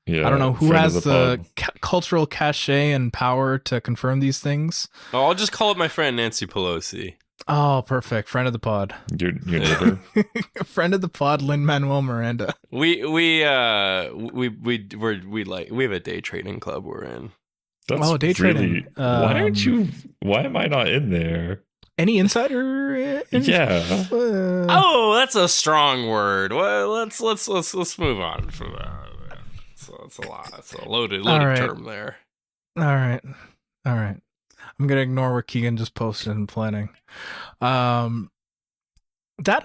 Speaker 2: Yeah,
Speaker 1: I don't know who has the cultural cachet and power to confirm these things.
Speaker 3: Oh, I'll just call up my friend Nancy Pelosi.
Speaker 1: Oh, perfect. Friend of the pod.
Speaker 2: Your neighbor.
Speaker 1: Friend of the pod, Lin-Manuel Miranda.
Speaker 3: We have a day trading club we're in.
Speaker 2: That's
Speaker 1: day trading.
Speaker 2: Why am I not in there?
Speaker 1: Any insider?
Speaker 2: Yeah.
Speaker 3: That's a strong word. Well, let's move on from that. It's a lot. It's a loaded term there.
Speaker 1: All right. I'm gonna ignore what Keigen just posted in planning. That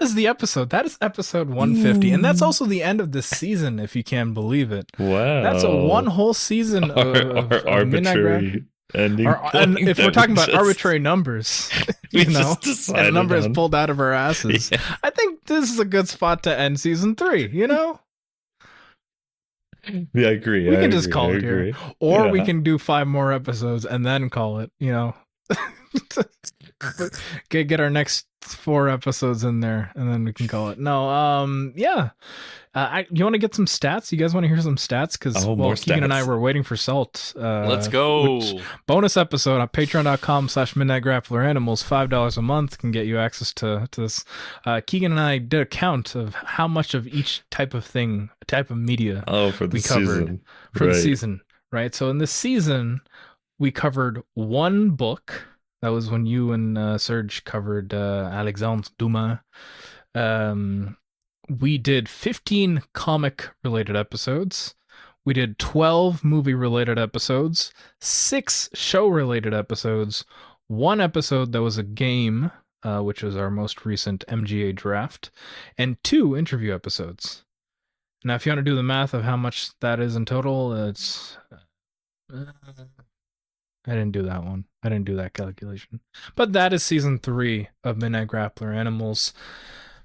Speaker 1: is the episode. That is episode 150, and that's also the end of this season, if you can believe it.
Speaker 2: Wow,
Speaker 1: that's one whole season of
Speaker 2: arbitrary ending.
Speaker 1: And if we're talking about arbitrary numbers, and a number is pulled out of our asses, yeah. I think this is a good spot to end season 3. You know.
Speaker 2: Yeah, I agree.
Speaker 1: We can just call it here. Or we can do 5 more episodes and then call it, get our next 4 episodes in there and then we can call it. No, yeah. You want to get some stats? You guys want to hear some stats? Because Keigen and I were waiting for Salt.
Speaker 3: Let's go.
Speaker 1: Bonus episode on patreon.com/midnightgrappleranimals. $5 a month can get you access to this. Keigen and I did a count of how much of each type of media we covered for the season. Right. So in this season, we covered 1 book. That was when you and Serge covered Alexandre Dumas. We did 15 comic-related episodes. We did 12 movie-related episodes, 6 show-related episodes, 1 episode that was a game, which was our most recent MGA draft, and 2 interview episodes. Now, if you want to do the math of how much that is in total, it's... I didn't do that one. I didn't do that calculation. But that is season 3 of Midnight Grappler Animals.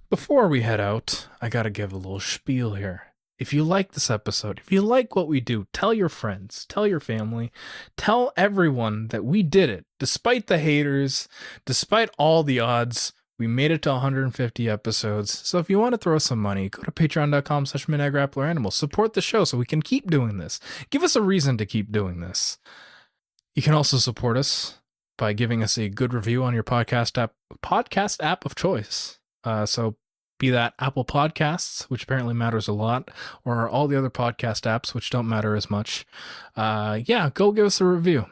Speaker 1: Before we head out, I gotta give a little spiel here. If you like this episode, if you like what we do, tell your friends, tell your family, tell everyone that we did it. Despite the haters, despite all the odds, we made it to 150 episodes. So if you want to throw some money, go to patreon.com/midnightgrappleranimals. Support the show so we can keep doing this. Give us a reason to keep doing this. You can also support us by giving us a good review on your podcast app of choice. So be that Apple Podcasts, which apparently matters a lot, or all the other podcast apps, which don't matter as much. Go give us a review.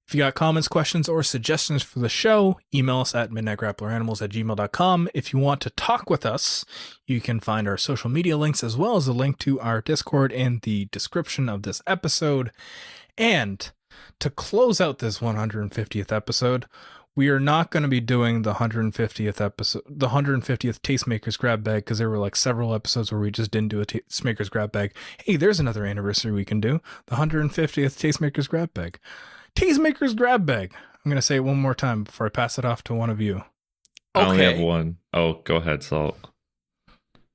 Speaker 1: If you got comments, questions, or suggestions for the show, email us at midnightgrappleranimals@gmail.com. If you want to talk with us, you can find our social media links as well as a link to our Discord in the description of this episode. And to close out this 150th episode, we are not going to be doing the 150th episode, the 150th Tastemakers Grab Bag, because there were like several episodes where we just didn't do a Tastemakers Grab Bag. Hey, there's another anniversary we can do. The 150th Tastemakers Grab Bag. Tastemakers Grab Bag. I'm going to say it one more time before I pass it off to one of you.
Speaker 2: I only have one. Oh, go ahead, Salt.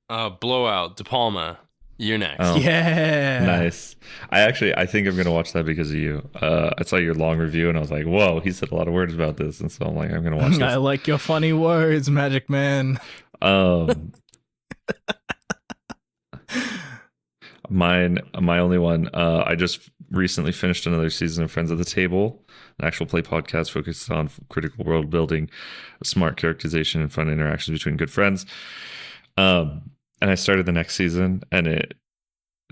Speaker 3: Blowout, De Palma. You're next.
Speaker 2: Oh,
Speaker 1: yeah.
Speaker 2: Nice. I think I'm going to watch that because of you. I saw your long review and I was like, whoa, he said a lot of words about this. And so I'm like, I'm going to watch this.
Speaker 1: I like your funny words, Magic Man.
Speaker 2: My only one, I just recently finished another season of Friends at the Table, an actual play podcast focused on critical world building, smart characterization, and fun interactions between good friends. And I started the next season, and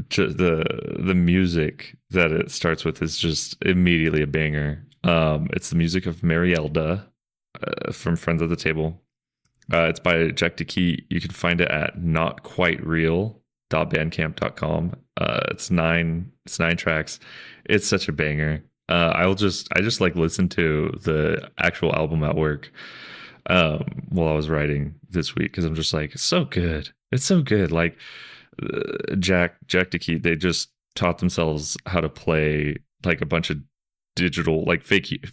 Speaker 2: the music that it starts with is just immediately a banger. It's the music of Marielda from Friends at the Table. It's by Jack DeKey. You can find it at notquitereal.bandcamp.com. It's nine tracks. It's such a banger. I just like listen to the actual album at work while I was writing this week because I'm just like, it's so good. It's so good. Like Jack DeKey, they just taught themselves how to play like a bunch of digital, like fake,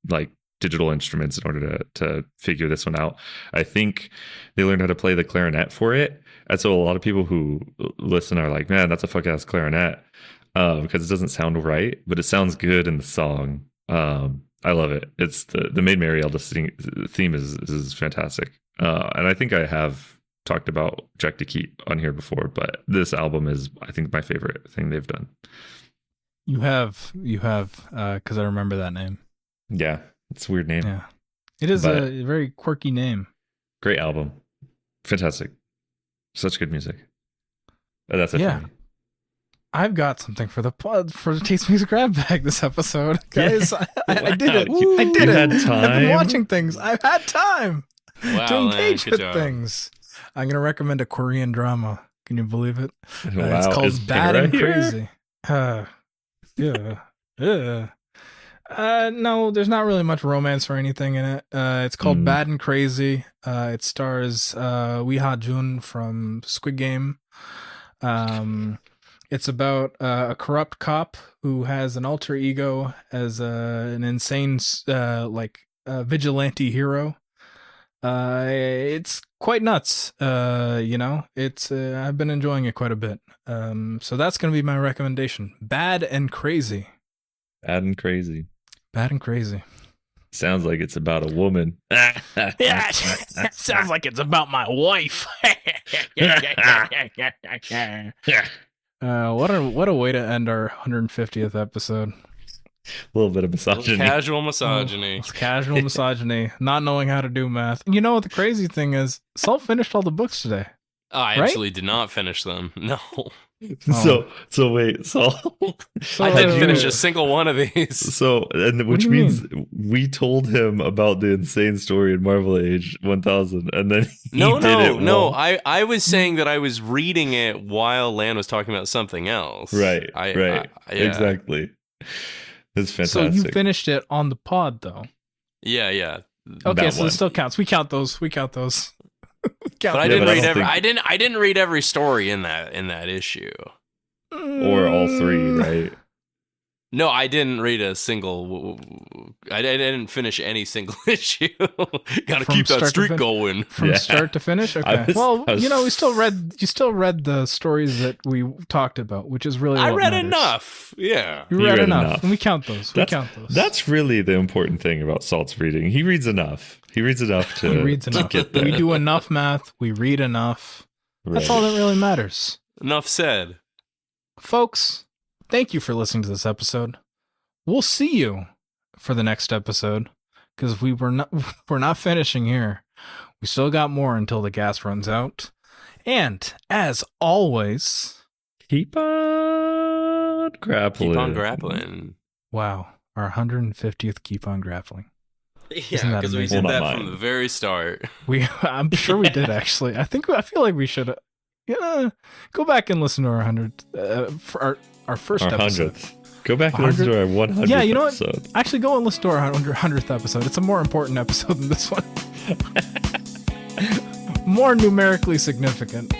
Speaker 2: like digital instruments in order to figure this one out. I think they learned how to play the clarinet for it. And so a lot of people who listen are like, man, that's a fuck ass clarinet because it doesn't sound right, but it sounds good in the song. I love it. It's the Maid Marielda theme is fantastic. And I think I have talked about Jack DeKey on here before, but this album is, I think, my favorite thing they've done.
Speaker 1: You have, because I remember that name.
Speaker 2: Yeah, it's a weird name.
Speaker 1: Yeah, it is a very quirky name.
Speaker 2: Great album, fantastic, such good music. That's it for me.
Speaker 1: I've got something for the Tastemakers Grab Bag this episode, guys. Yeah. I did it. I did it.
Speaker 2: Had time?
Speaker 1: I've been watching things. I've had time to engage with
Speaker 3: job.
Speaker 1: things. I'm going to recommend a Korean drama. Can you believe it?
Speaker 2: Wow.
Speaker 1: It's called
Speaker 2: Is
Speaker 1: Bad
Speaker 2: Vera
Speaker 1: and
Speaker 2: here?
Speaker 1: Crazy. No, there's not really much romance or anything in it. It's called Bad and Crazy. It stars Wee Ha Jun from Squid Game. It's about a corrupt cop who has an alter ego as an insane vigilante hero. It's quite nuts. It's I've been enjoying it quite a bit. So that's going to be my recommendation. Bad and Crazy.
Speaker 2: Bad and Crazy.
Speaker 1: Bad and Crazy.
Speaker 2: Sounds like it's about a woman.
Speaker 1: Yeah, sounds like it's about my wife. What a way to end our 150th episode.
Speaker 2: A little bit of misogyny.
Speaker 3: Casual misogyny.
Speaker 1: It's casual misogyny. Not knowing how to do math. You know what the crazy thing is? Salt finished all the books today.
Speaker 3: I actually did not finish them. No.
Speaker 2: So wait, so
Speaker 3: I didn't finish a single one of these.
Speaker 2: So, and which means we told him about the insane story in Marvel Age 1000, and then
Speaker 3: No. I was saying that I was reading it while Lan was talking about something else.
Speaker 2: Right. Exactly. It's fantastic.
Speaker 1: So you finished it on the pod, though.
Speaker 3: Yeah.
Speaker 1: Okay, so it still counts. We count those.
Speaker 3: But I didn't read every story in that issue.
Speaker 2: Or all three, right?
Speaker 3: No, I didn't read a single. I didn't finish any single issue. Got to keep that streak going
Speaker 1: from start to finish. Okay. You still read the stories that we talked about, which is really
Speaker 3: I read
Speaker 1: matters.
Speaker 3: Enough. Yeah,
Speaker 1: you read enough, and we count those.
Speaker 2: That's really the important thing about Salt's reading. He reads enough. He reads enough to get there.
Speaker 1: We do enough math. We read enough. Right. That's all that really matters.
Speaker 3: Enough said,
Speaker 1: folks. Thank you for listening to this episode. We'll see you for the next episode because we're not finishing here. We still got more until the gas runs out. And as always,
Speaker 2: keep on grappling.
Speaker 3: Keep on grappling.
Speaker 1: Wow, our 150th keep on grappling.
Speaker 3: Yeah, because we did that from the very start.
Speaker 1: I'm sure we did actually. I feel like we should. Go back and listen to our 100th for our first episode.
Speaker 2: 100th. Go back and listen to our 100th
Speaker 1: Yeah, you know
Speaker 2: episode.
Speaker 1: what? Actually, go and listen to our 100th episode. It's a more important episode than this one. More numerically significant.